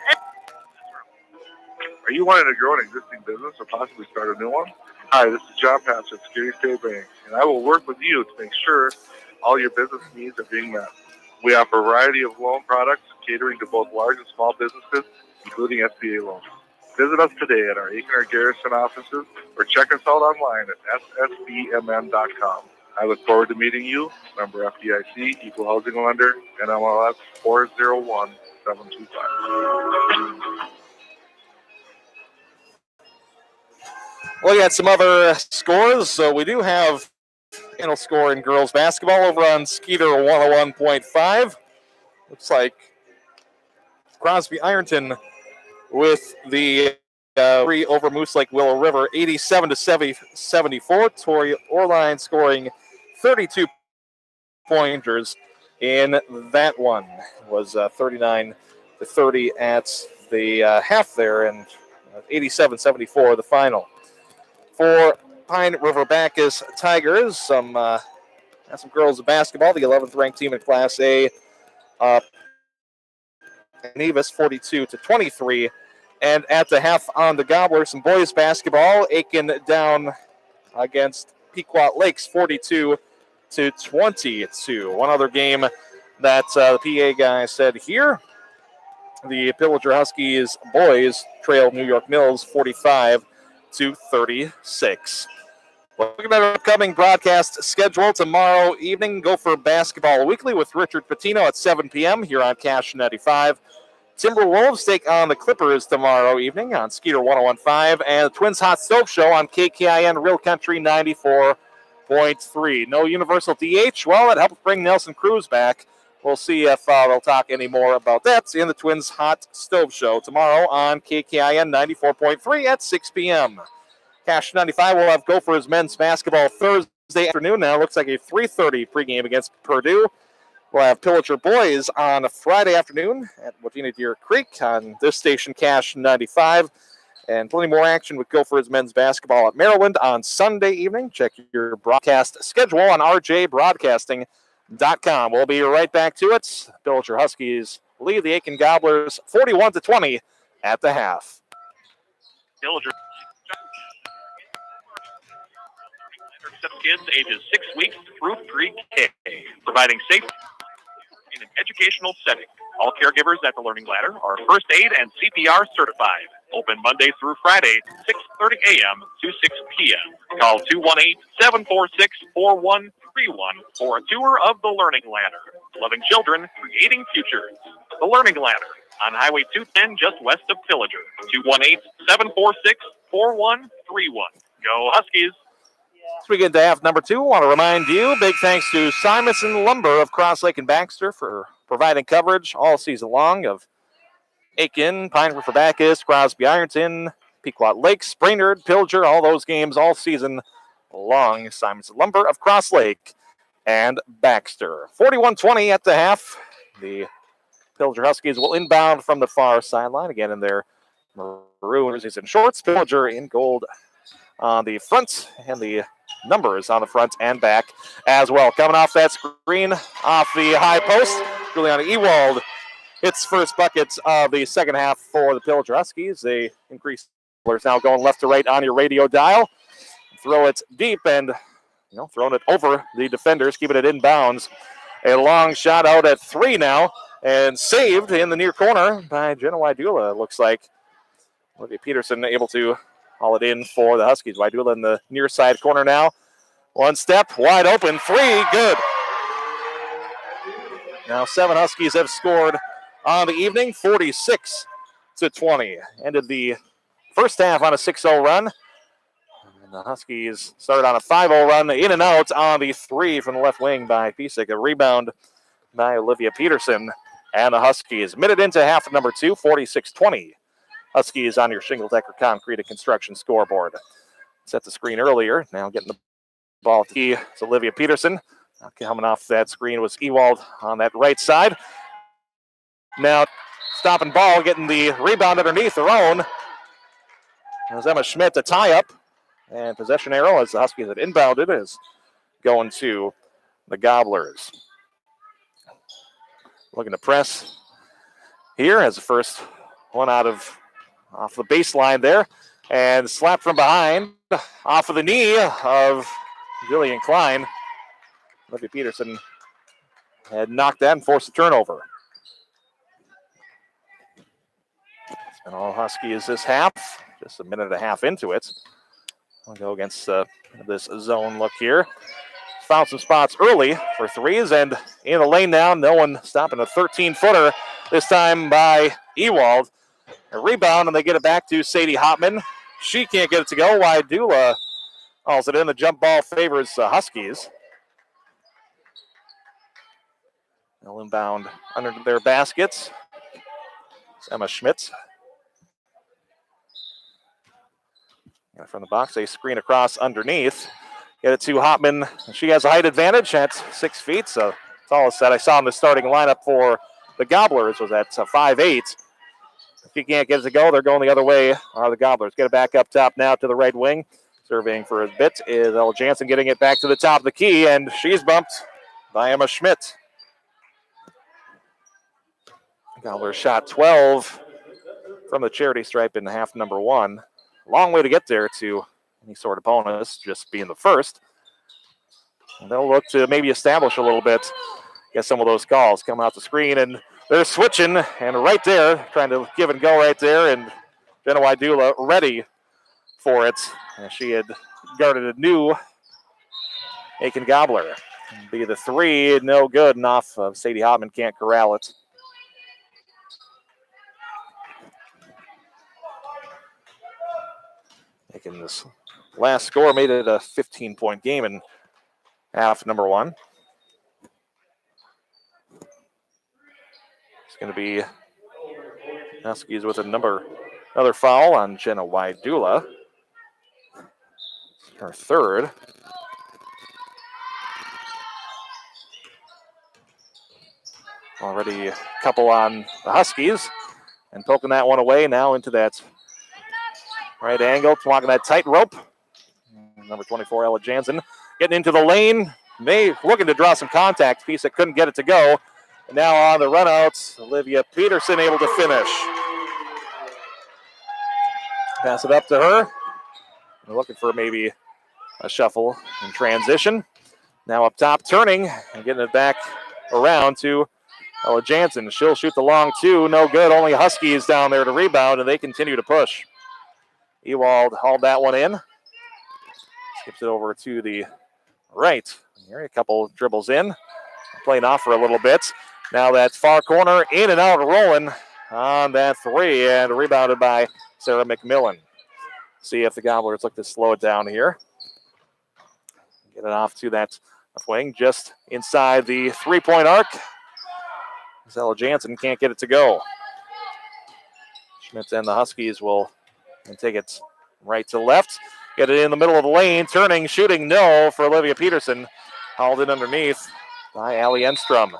Are you wanting to grow an existing business or possibly start a new one? Hi, this is John Patch at Security State Bank, and I will work with you to make sure all your business needs are being met. We offer a variety of loan products catering to both large and small businesses, including SBA loans. Visit us today at our Aitkin or Garrison offices or check us out online at ssbmn.com. I look forward to meeting you. Member FDIC, Equal Housing Lender, NMLS 401725. We got some other scores. So we do have final score in girls basketball over on Skeeter 101.5. Looks like Crosby Ironton with the 3 over Moose Lake Willow River, 87-74. Tori Orline scoring 32 pointers in that one. It was 39-30 at the half there, and 87-74 the final. For Pine River Bacchus Tigers, some girls basketball, the 11th ranked team in Class A, Nevis 42-23. And at the half on the Gobbler, some boys basketball, Aitkin down against Pequot Lakes 42-22. One other game that the PA guy said here, the Pillager Huskies boys trailed New York Mills 45-36. Looking at our upcoming broadcast schedule tomorrow evening, Gopher Basketball Weekly with Richard Patino at 7 p.m. here on Cash 95. Timberwolves take on the Clippers tomorrow evening on Skeeter 101.5, and the Twins Hot Stove Show on KKIN Real Country 94.3. No Universal DH. Well, it helped bring Nelson Cruz back. We'll see if they'll talk any more about that in the Twins Hot Stove Show tomorrow on KKIN 94.3 at 6 p.m. Cash 95 will have Gophers men's basketball Thursday afternoon. Now looks like a 3:30 pregame against Purdue. We'll have Pillager boys on a Friday afternoon at Wadena Deer Creek on this station, Cash 95. And plenty more action with Gophers men's basketball at Maryland on Sunday evening. Check your broadcast schedule on rjbroadcasting.com. We'll be right back to it. Pillager Huskies lead the Aitkin Gobblers 41-20 at the half. Pillager. Kids ages 6 weeks through pre-K, providing safe in an educational setting. All caregivers at the Learning Ladder are first aid and CPR certified. Open Monday through Friday, 6:30 a.m. to 6 p.m. Call 218-746-4131 for a tour of the Learning Ladder. Loving children, creating futures. The Learning Ladder on Highway 210 just west of Pillager. 218-746-4131. Go Huskies! As we get into half number 2, I want to remind you, big thanks to Simonson Lumber of Cross Lake and Baxter for providing coverage all season long of Aitkin, Pine River Bacchus, Crosby Ironton, Pequot Lakes, Brainerd, Pillager, all those games all season long. Simonson Lumber of Cross Lake and Baxter. 41-20 at the half. The Pillager Huskies will inbound from the far sideline, again in their maroon jerseys and shorts. Pillager in gold on the front, and the numbers on the front and back as well. Coming off that screen, off the high post, Juliana Ewald hits first buckets of the second half for the Pillager Huskies. They increase. Players now going left to right on your radio dial. Throw it deep and, throwing it over the defenders, keeping it inbounds. A long shot out at 3 now, and saved in the near corner by Jenna Wydula, looks like. Olivia Peterson able to haul it in for the Huskies. Wydula in the near side corner now. One step, wide open, 3, good. Now 7 Huskies have scored on the evening, 46-20. Ended the first half on a 6-0 run. And the Huskies started on a 5-0 run, in and out on the 3 from the left wing by Pisak. A rebound by Olivia Peterson. And the Huskies minute into half number 2, 46-20. Huskies on your Shingle Decker Concrete and Construction scoreboard. Set the screen earlier. Now getting the ball to it's Olivia Peterson. Coming off that screen was Ewald on that right side. Now stopping ball, getting the rebound underneath her own. There's Emma Schmidt, a tie-up. And possession arrow as the Huskies had inbounded is going to the Gobblers. Looking to press here as the first one off the baseline there. And slapped from behind off of the knee of Jillian Klein. Olivia Peterson had knocked that and forced a turnover. It's been all Huskies this half. Just a minute and a half into it. We'll go against this zone look here. Found some spots early for threes, and in the lane now, no one stopping a 13-footer, this time by Ewald. A rebound, and they get it back to Sadie Hopman. She can't get it to go. Wydula hauls it in. The jump ball favors Huskies. They'll inbound under their baskets. It's Emma Schmitz. From the box, they screen across underneath. Get it to Hopman. She has a height advantage at 6 feet, so that's all it's that I saw in the starting lineup for the Gobblers was at 5'8". If he can't get it to go, they're going the other way, are the Gobblers. Get it back up top now to the right wing. Surveying for a bit is Ella Jansen getting it back to the top of the key, and she's bumped by Emma Schmidt. Gobblers shot 12 from the charity stripe in half number 1. Long way to get there to any sort of bonus, just being the first. And they'll look to maybe establish a little bit, get some of those calls coming out the screen, and they're switching, and right there, trying to give and go right there, and Jenna Wydula ready for it. And she had guarded a new Aitkin Gobbler. Be the 3, no good, and off of Sadie Hopman, can't corral it. Making this last score made it a 15-point game in half number 1. It's going to be Huskies with another foul on Jenna Wydula. Her third. Already a couple on the Huskies. And poking that one away now into that right angle, walking that tightrope. Number 24, Ella Jansen, getting into the lane. May looking to draw some contact. Piece that couldn't get it to go. Now on the runouts, Olivia Peterson able to finish. Pass it up to her. We're looking for maybe a shuffle in transition. Now up top, turning and getting it back around to Ella Jansen. She'll shoot the long two. No good. Only Huskies down there to rebound, and they continue to push. Ewald hauled that one in. Skips it over to the right. Here, a couple dribbles in. Playing off for a little bit. Now that far corner, in and out, rolling on that three, and rebounded by Sarah McMillan. See if the Gobblers look to slow it down here. Get it off to that left wing, just inside the three-point arc. Ella Jansen can't get it to go. Schmitz and the Huskies will take it right to left. Get it in the middle of the lane, turning, shooting, no for Olivia Peterson. Hauled in underneath by Allie Enstrom.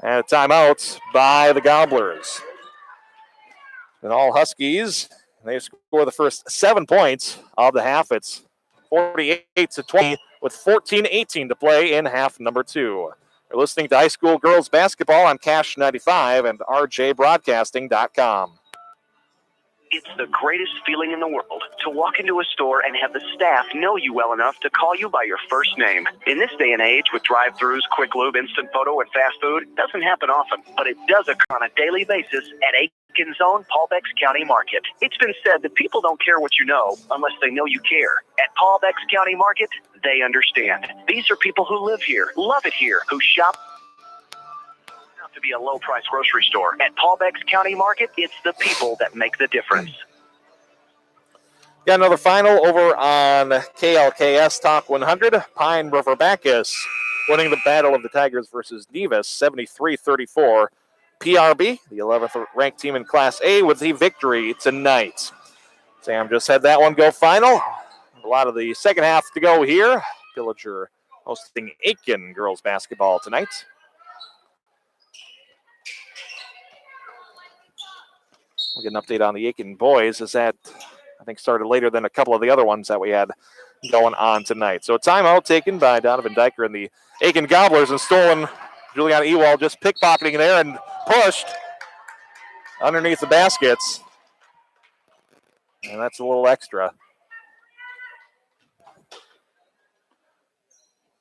And a timeout by the Gobblers. And all Huskies, they score the first 7 points of the half. It's 48-20 with 14:18 to play in half number 2. You're listening to High School Girls Basketball on Cash 95 and rjbroadcasting.com. It's the greatest feeling in the world to walk into a store and have the staff know you well enough to call you by your first name. In this day and age with drive-thrus, quick lube, instant photo, and fast food, it doesn't happen often, but it does occur on a daily basis at Aitkin's own Paulbex County Market. It's been said that people don't care what you know unless they know you care. At Paulbex County Market, they understand. These are people who live here, love it here, who shop to be a low-price grocery store. At Paulbex County Market, it's the people that make the difference. Got another final over on KLKS Talk 100. Pine River Bacchus winning the Battle of the Tigers versus Nevis, 73-34. PRB, the 11th ranked team in Class A, with the victory tonight. Sam just had that one go final. A lot of the second half to go here. Pillager hosting Aitkin girls basketball tonight. We'll get an update on the Aitkin boys as that, I think, started later than a couple of the other ones that we had going on tonight. So a timeout taken by Donovan Diker and the Aitkin Gobblers, and stolen. Juliana Ewald just pickpocketing there and pushed underneath the baskets. And that's a little extra.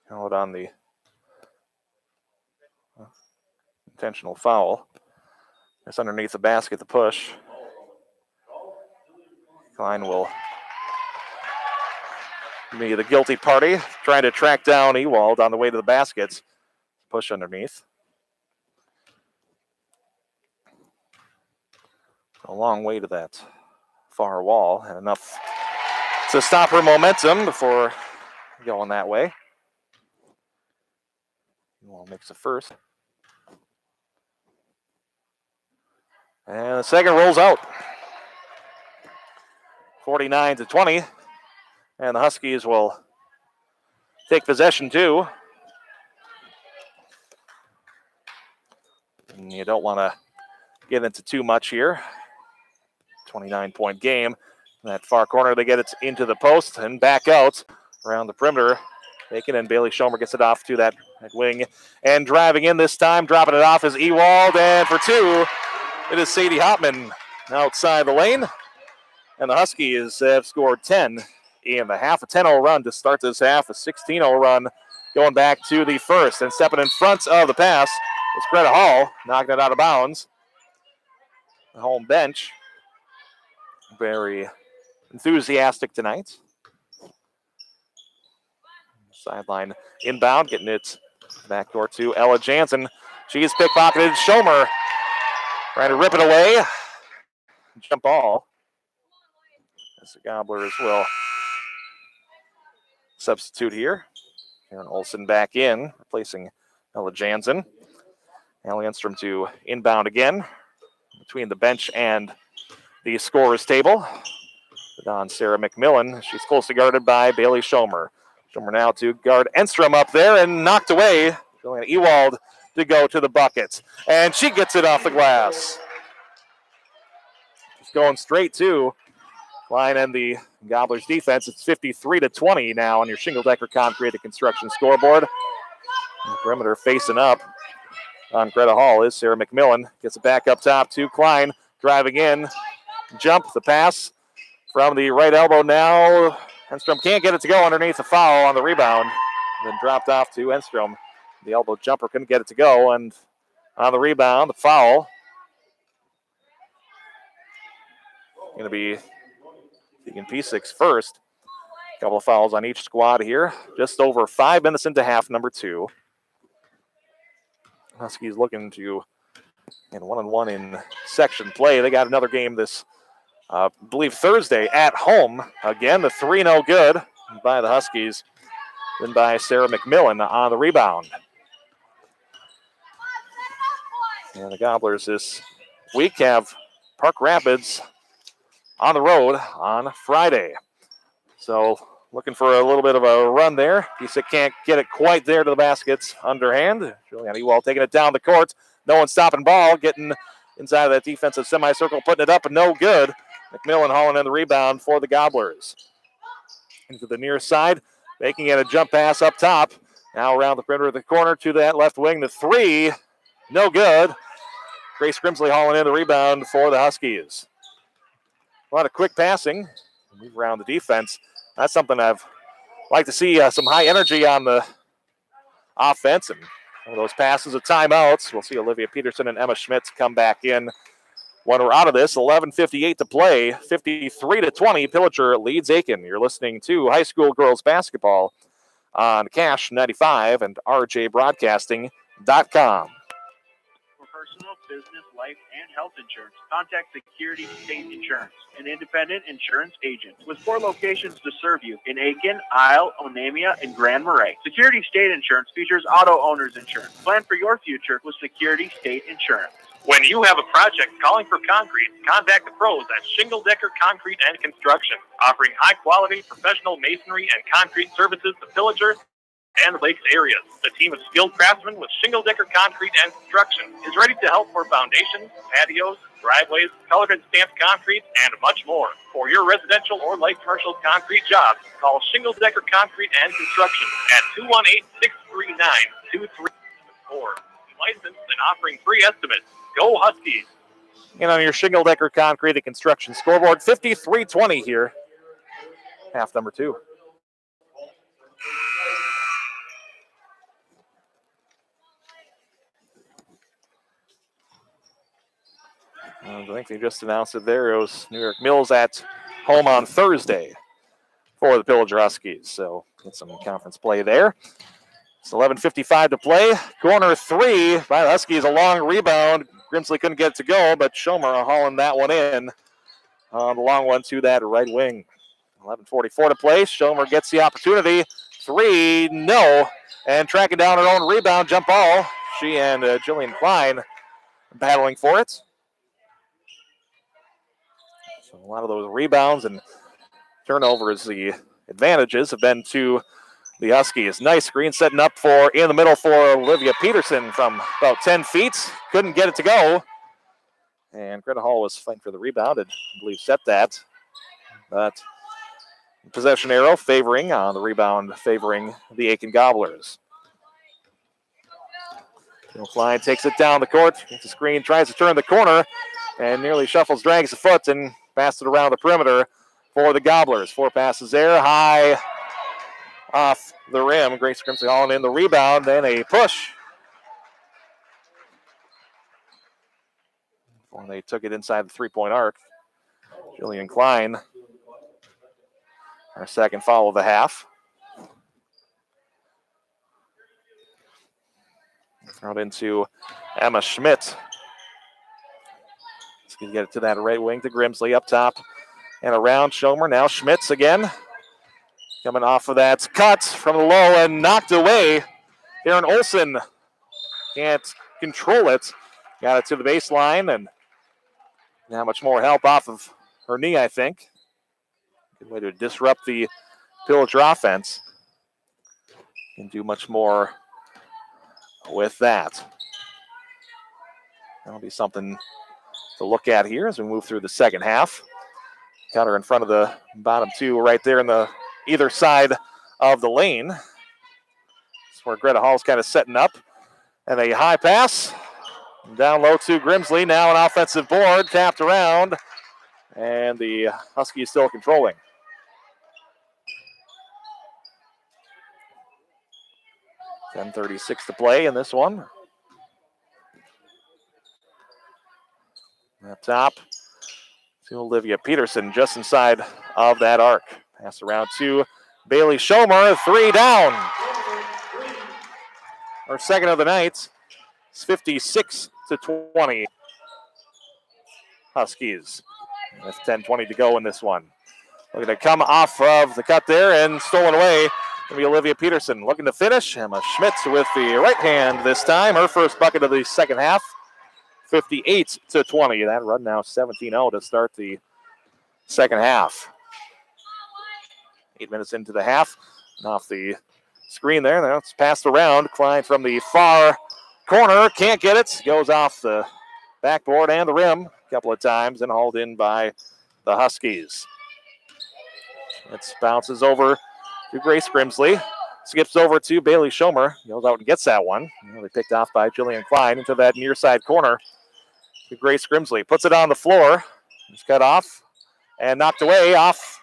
Out on the intentional foul. It's underneath the basket, the push. Klein will be the guilty party, trying to track down Ewald on the way to the baskets. Push underneath. A long way to that far wall, and enough to stop her momentum before going that way. Ewald makes the first. And the second rolls out. 49-20. And the Huskies will take possession too. And you don't want to get into too much here. 29-point game. In that far corner, they get it into the post and back out around the perimeter. Aitkin and Bailey Schomer gets it off to that wing. And driving in this time, dropping it off is Ewald. And for two, it is Sadie Hopman outside the lane. And the Huskies have scored 10 in the half. A 10-0 run to start this half. A 16-0 run going back to the first. And stepping in front of the pass is Greta Hall, knocking it out of bounds. The home bench, very enthusiastic tonight. Sideline inbound, getting it backdoor to Ella Jansen. She's pickpocketed. Schomer trying to rip it away. Jump ball. As the Gobblers will substitute here. Aaron Olsen back in, replacing Ella Jansen. Allie Enstrom to inbound again between the bench and the scorer's table. On Sarah McMillan. She's closely guarded by Bailey Schomer. Schomer now to guard Enstrom up there and knocked away. Juliana Ewald to go to the bucket. And she gets it off the glass. Just going straight to Klein and the Gobblers defense. It's 53-20 now on your Shingle Decker Concrete, the construction scoreboard. The perimeter facing up. on Greta Hall is Sarah McMillan. Gets it back up top to Klein. Driving in. Jump. The pass from the right elbow now. Enstrom can't get it to go underneath the foul on the rebound. Then dropped off to Enstrom. The elbow jumper couldn't get it to go. And on the rebound, the foul. Going to be Keegan P6 first. A couple of fouls on each squad here. Just over 5 minutes into half number 2. Huskies looking to get 1-1 in section play. They got another game this, I believe, Thursday at home. Again, the 3 no good by the Huskies. Then by Sarah McMillan on the rebound. And the Gobblers this week have Park Rapids on the road on Friday. So looking for a little bit of a run there. Pisak can't get it quite there to the baskets underhand. Julian Ewald taking it down the court. No one stopping ball. Getting inside of that defensive semicircle, putting it up and no good. McMillan hauling in the rebound for the Gobblers. Into the near side, making it a jump pass up top. Now around the perimeter of the corner to that left wing. The 3, no good. Grace Grimsley hauling in the rebound for the Huskies. A lot of quick passing. Move around the defense. That's something I've like to see, some high energy on the offense. And one of those passes of timeouts. We'll see Olivia Peterson and Emma Schmitz come back in when we're out of this. 11:58 to play. 53-20. Pillager leads Aitkin. You're listening to high school girls basketball on Cash 95 and rjbroadcasting.com. For personal, business, life, and health insurance, contact Security State Insurance, an independent insurance agent with 4 locations to serve you in Aitkin, Isle, Onamia, and Grand Marais. Security State Insurance features auto owners insurance. Plan for your future with Security State Insurance. When you have a project calling for concrete, contact the pros at Shingle Decker Concrete and Construction, offering high-quality professional masonry and concrete services to Pillager and the Lakes areas. The team of skilled craftsmen with Shingle Decker Concrete and Construction is ready to help for foundations, patios, driveways, colored and stamped concrete, and much more. For your residential or light commercial concrete jobs, call Shingle Decker Concrete and Construction at 218-639-2374. Licensed and offering free estimates. Go Huskies! And on your Shingle Decker Concrete and Construction scoreboard, 53-20 here. Half number 2. I think they just announced it there. It was New York Mills at home on Thursday for the Pillager Huskies. So get some conference play there. It's 11:55 to play. Corner 3 by the Huskies. A long rebound. Grimsley couldn't get it to go, but Schomer hauling that one in. The long one to that right wing. 11:44 to play. Schomer gets the opportunity. 3, no. And tracking down her own rebound, jump ball. She and Jillian Klein battling for it. So a lot of those rebounds and turnovers, the advantages have been to the Huskies. Nice screen setting up for in the middle for Olivia Peterson from about 10 feet. Couldn't get it to go. And Greta Hall was fighting for the rebound and I believe set that. But possession arrow favoring on the rebound, favoring the Aitkin Gobblers. Klein takes it down the court, gets the screen, tries to turn the corner, and nearly shuffles, drags the foot, and passes it around the perimeter for the Gobblers. 4 passes there, high off the rim. Grace Grimsley hauling in the rebound, then a push. When they took it inside the 3-point arc. Jillian Klein, our second foul of the half. Thrown into Emma Schmidt. Let's get it to that right wing to Grimsley up top and around Schomer. Now Schmitz again. Coming off of that cut from the low and knocked away. Aaron Olsen can't control it. Got it to the baseline and not much more help off of her knee, I think. Good way to disrupt the Pillager offense. Can do much more with that. That'll be something to look at here as we move through the second half. Got her in front of the bottom 2 right there in the either side of the lane. That's where Greta Hall's kind of setting up. And a high pass Down low to Grimsley. Now an offensive board. Tapped around. And the Huskies still controlling. .36 to play in this one. Up top to Olivia Peterson just inside of that arc. Pass around to Bailey Schomer. 3 down. Our second of the night. It's 56 to 20. Huskies with 10:20 to go in this one. Looking to come off of the cut there and stolen away. Going to be Olivia Peterson looking to finish. Emma Schmitz with the right hand this time. Her first bucket of the second half. 58 to 20. That run now 17-0 to start the second half. 8 minutes into the half. And off the screen there. Now it's passed around. Klein from the far corner. Can't get it. Goes off the backboard and the rim a couple of times and hauled in by the Huskies. It bounces over to Grace Grimsley. Skips over to Bailey Schomer. Goes out and gets that one. Nearly picked off by Jillian Klein into that near side corner. To Grace Grimsley. Puts it on the floor. It's cut off and knocked away off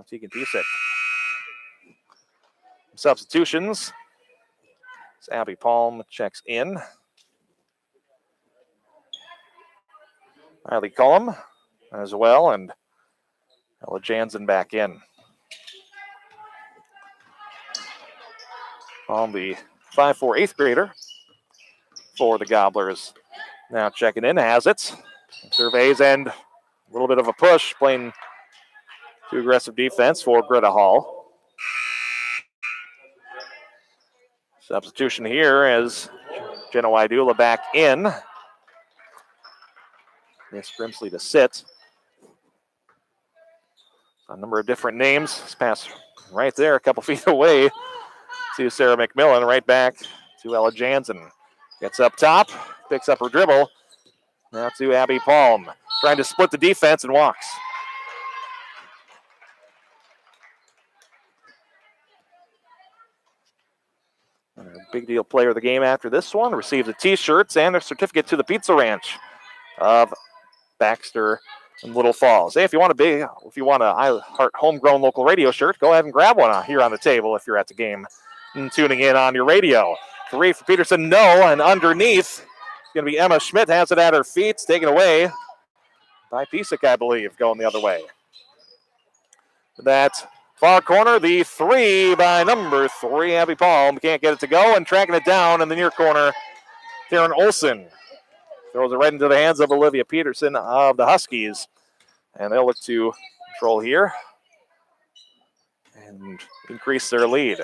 Tegan Pisak. Substitutions. As Abby Palm checks in. Riley Cullum as well, and Ella Jansen back in. On the 5'4" 8th grader for the Gobblers. Now checking in, has it. Surveys and a little bit of a push, playing too aggressive defense for Greta Hall. Substitution here as Jenna Waidula back in. Miss Grimsley to sit. A number of different names. This pass right there, a couple feet away to Sarah McMillan. Right back to Ella Jansen. Gets up top, picks up her dribble. Now to Abby Palm. Trying to split the defense and walks. And a big deal player of the game after this one receives the T-shirts and a certificate to the Pizza Ranch of Baxter and Little Falls. Hey, if you want a I Heart homegrown local radio shirt, go ahead and grab one here on the table if you're at the game and tuning in on your radio. 3 for Peterson, no, and underneath it's going to be Emma Schmidt, has it at her feet. It's taken away by Pisak, I believe, going the other way. That far corner, the 3 by number 3, Abby Palm. Can't get it to go, and tracking it down in the near corner, Taryn Olson. Throws it right into the hands of Olivia Peterson of the Huskies. And they'll look to control here and increase their lead.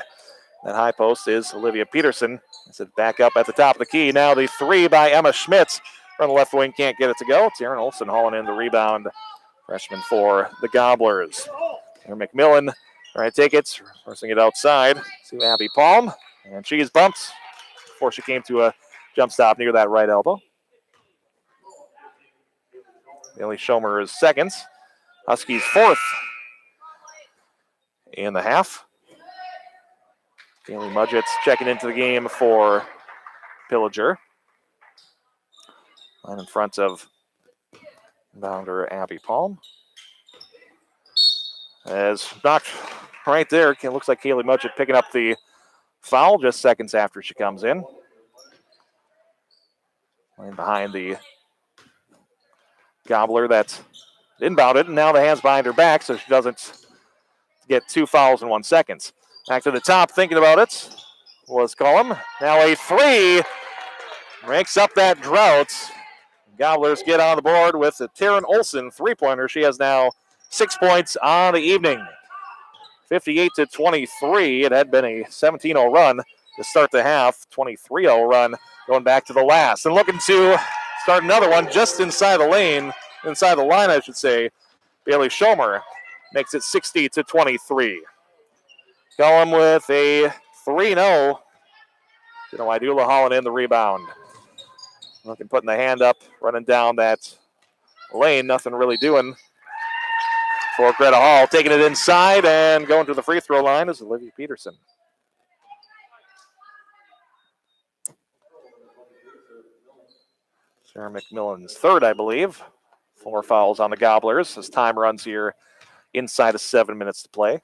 That high post is Olivia Peterson. It's back up at the top of the key. Now the 3 by Emma Schmitz from the left wing. Can't get it to go. Taryn Olson hauling in the rebound. Freshman for the Gobblers. Here McMillan trying to take it. Forcing it outside to Abby Palm. And she's bumped before she came to a jump stop near that right elbow. Bailey Schomer is second. Huskies fourth in the half. Bailey Mudgett's checking into the game for Pillager. Line in front of bounder Abby Palm. As knocked right there, it looks like Kaylee Mudgett picking up the foul just seconds after she comes in. Line behind the Gobbler that's inbounded, and now the hands behind her back so she doesn't get 2 fouls in 1 second. Back to the top, thinking about it, was Cullum. Now a 3, breaks up that drought. Gobblers get on the board with a Taryn Olson 3-pointer. She has now 6 points on the evening. 58 to 23. It had been a 17-0 run to start the half. 23-0 run going back to the last. And looking to start another one just inside the line, I should say. Bailey Schomer makes it 60 to 23. Cullum with a 3-0. Idula hauling in the rebound. Looking, putting the hand up, running down that lane. Nothing really doing for Greta Hall. Taking it inside and going to the free throw line is Olivia Peterson. Sarah McMillan's third, I believe. 4 fouls on the Gobblers as time runs here inside of 7 minutes to play.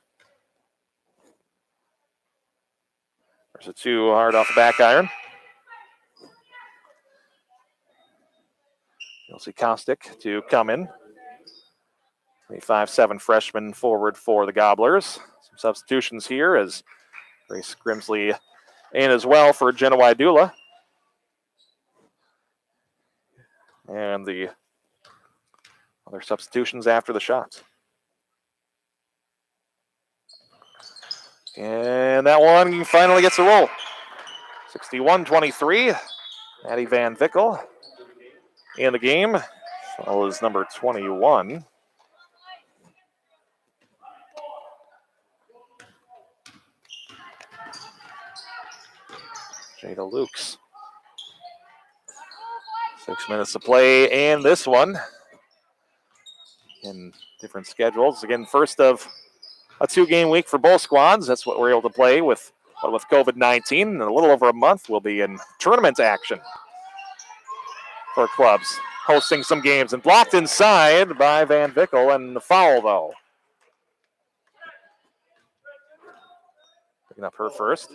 There's a 2 hard off the back iron. You'll see Kostick to come in. The 5'7" freshman forward for the Gobblers. Some substitutions here as Grace Grimsley in as well for Jenna Wydula. And the other substitutions after the shots. And that one finally gets a roll. 61-23. Maddie Van Vickel in the game. Foul is number 21. Jada Lukes. 6 minutes to play, and this one in different schedules. Again, first of a 2-game week for both squads. That's what we're able to play with COVID-19. In a little over a month, we'll be in tournament action for clubs, hosting some games. And blocked inside by Van Vickel, and the foul, though. Picking up her first.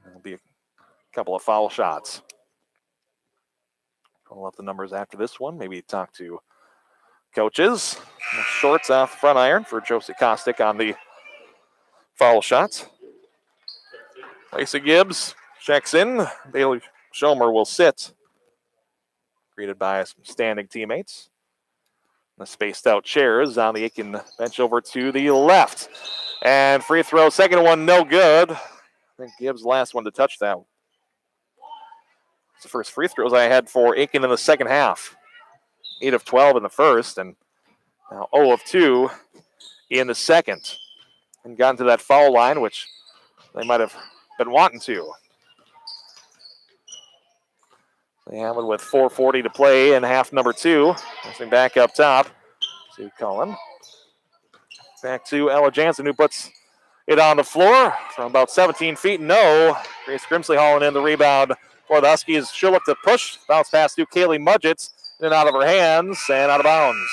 There'll be a couple of foul shots. Pull up the numbers after this one. Maybe talk to coaches. Shorts off the front iron for Josie Kostick on the foul shots. Lacey Gibbs checks in. Bailey Schomer will sit. Greeted by some standing teammates. The spaced out chairs on the Aitkin bench over to the left. And free throw, second one, no good. I think Gibbs' last one to touch that. It's the first free throws I had for Aitkin in the second half. 8 of 12 in the first, and now 0 of 2 in the second. And gotten to that foul line, which they might have been wanting to. They have it with 4:40 to play in half number 2. Passing back up top to Cullen. Back to Ella Jansen, who puts it on the floor from about 17 feet. No. Grace Grimsley hauling in the rebound for the Huskies. She'll look to push. Bounce pass to Kaylee Mudgett. In and out of her hands and out of bounds.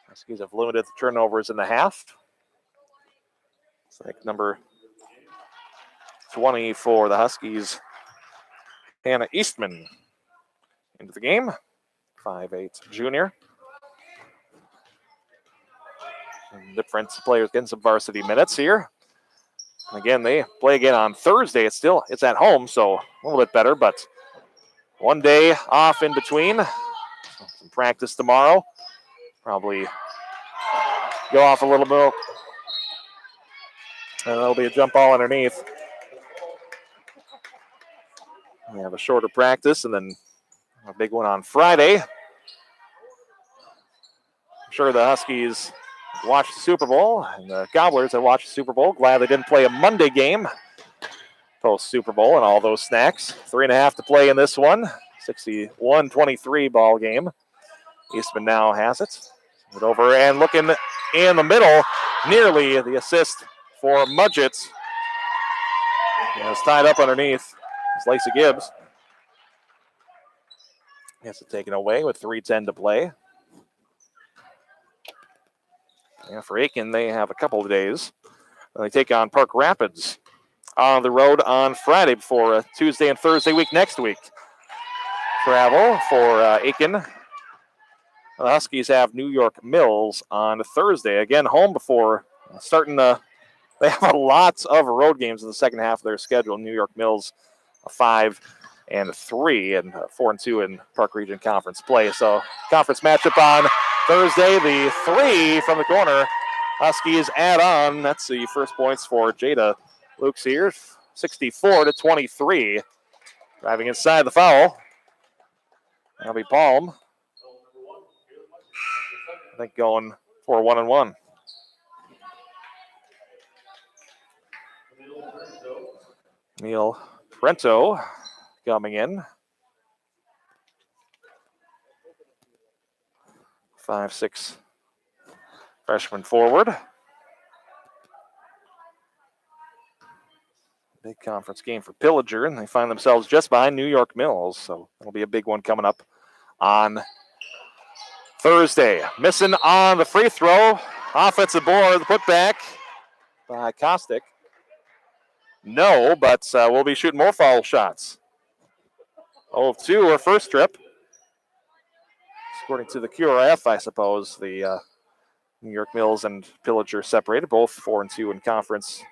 Huskies have limited the turnovers in the half. It's like number 20 for the Huskies. Hannah Eastman into the game. 5'8" junior. And different players getting some varsity minutes here. And again, they play again on Thursday. It's at home, so a little bit better, but one day off in between. Some practice tomorrow. Probably go off a little bit. And there'll be a jump ball underneath. We have a shorter practice and then a big one on Friday. I'm sure the Huskies watched the Super Bowl and the Gobblers have watched the Super Bowl. Glad they didn't play a Monday game post Super Bowl and all those snacks. 3.5 to play in this one. 61-23 ball game. Eastman now has it. It over and looking in the middle. Nearly the assist for Mudgett. It's tied up underneath. It's Lacey Gibbs. Gets it taken away with 3:10 to play. Yeah, for Aitkin, they have a couple of days. They take on Park Rapids on the road on Friday before Tuesday and Thursday week next week. Travel for Aitkin. The Huskies have New York Mills on Thursday. Again, home before starting the. They have a lot of road games in the second half of their schedule. New York Mills, 5-3, and 4-2 in Park Region Conference play. So, conference matchup on Thursday. The 3 from the corner. Huskies add on. That's the first points for Jada Lukes here. 64-23. Driving inside the foul. That'll be Palm. I think going for 1-1. Neil Prento coming in. 5'6" freshman forward. Big conference game for Pillager, and they find themselves just behind New York Mills, so that'll be a big one coming up on Thursday. Missing on the free throw. Offensive board, the putback by Kostick. No, but we'll be shooting more foul shots. 0 of 2 her first trip. According to the QRF, I suppose, the New York Mills and Pillager separated, both 4 and 2 in conference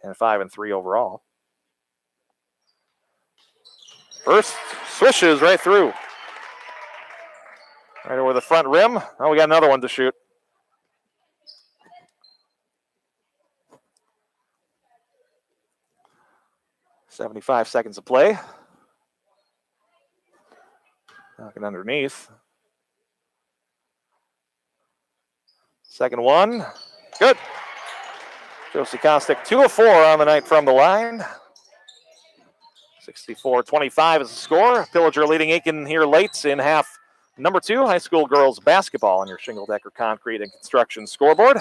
and 5 and 3 overall. First swishes right through. Right over the front rim. Oh, we got another one to shoot. .75 seconds of play. Knocking underneath. Second one. Good. Josie Kostick, 2 of 4 on the night from the line. 64-25 is the score. Pillager leading Aitkin here late in half number 2, high school girls basketball on your Shingle-Decker concrete and construction scoreboard.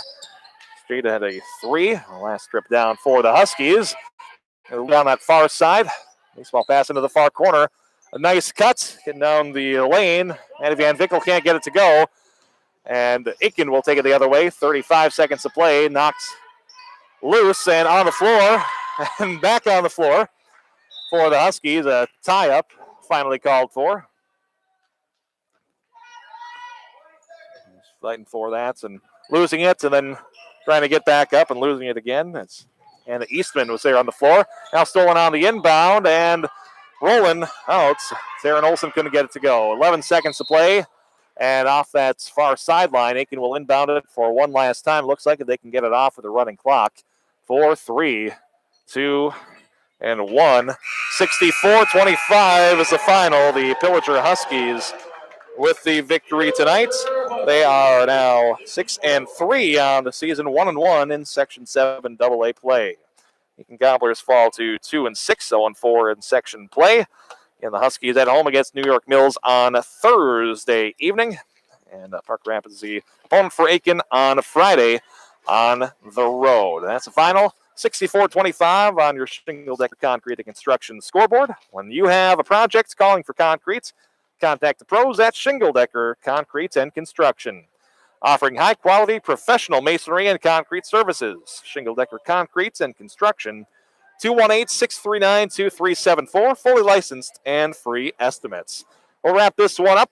Straight had a 3. The last trip down for the Huskies. Down that far side. Baseball pass into the far corner. A nice cut getting down the lane. And Van Vickel can't get it to go. And Aitkin will take it the other way. 35 seconds to play. Knocks loose and on the floor. And back on the floor for the Huskies. A tie-up finally called for. Fighting for that and losing it, and then trying to get back up and losing it again. And Eastman was there on the floor. Now stolen on the inbound and rolling out. Theron Olsen couldn't get it to go. 11 seconds to play. And off that far sideline, Aitkin will inbound it for one last time. Looks like they can get it off with a running clock. 4, 3, 2, and 1. 64-25 is the final. The Pillager Huskies with the victory tonight. They are now 6 and 3 on the season, 1 and 1 in Section 7 AA play. Aitkin Gobblers fall to 2 and 6, 0 and 4 in section play. And the Huskies at home against New York Mills on Thursday evening. And Park Rapids is the opponent for Aitkin on Friday on the road. That's the final. 64-25 on your Shingle-Decker Concrete and Construction scoreboard. When you have a project calling for concrete, contact the pros at Shingle-Decker Concrete and Construction. Offering high-quality professional masonry and concrete services. Shingle-Decker Concrete and Construction. 218-639-2374. Fully licensed and free estimates. We'll wrap this one up.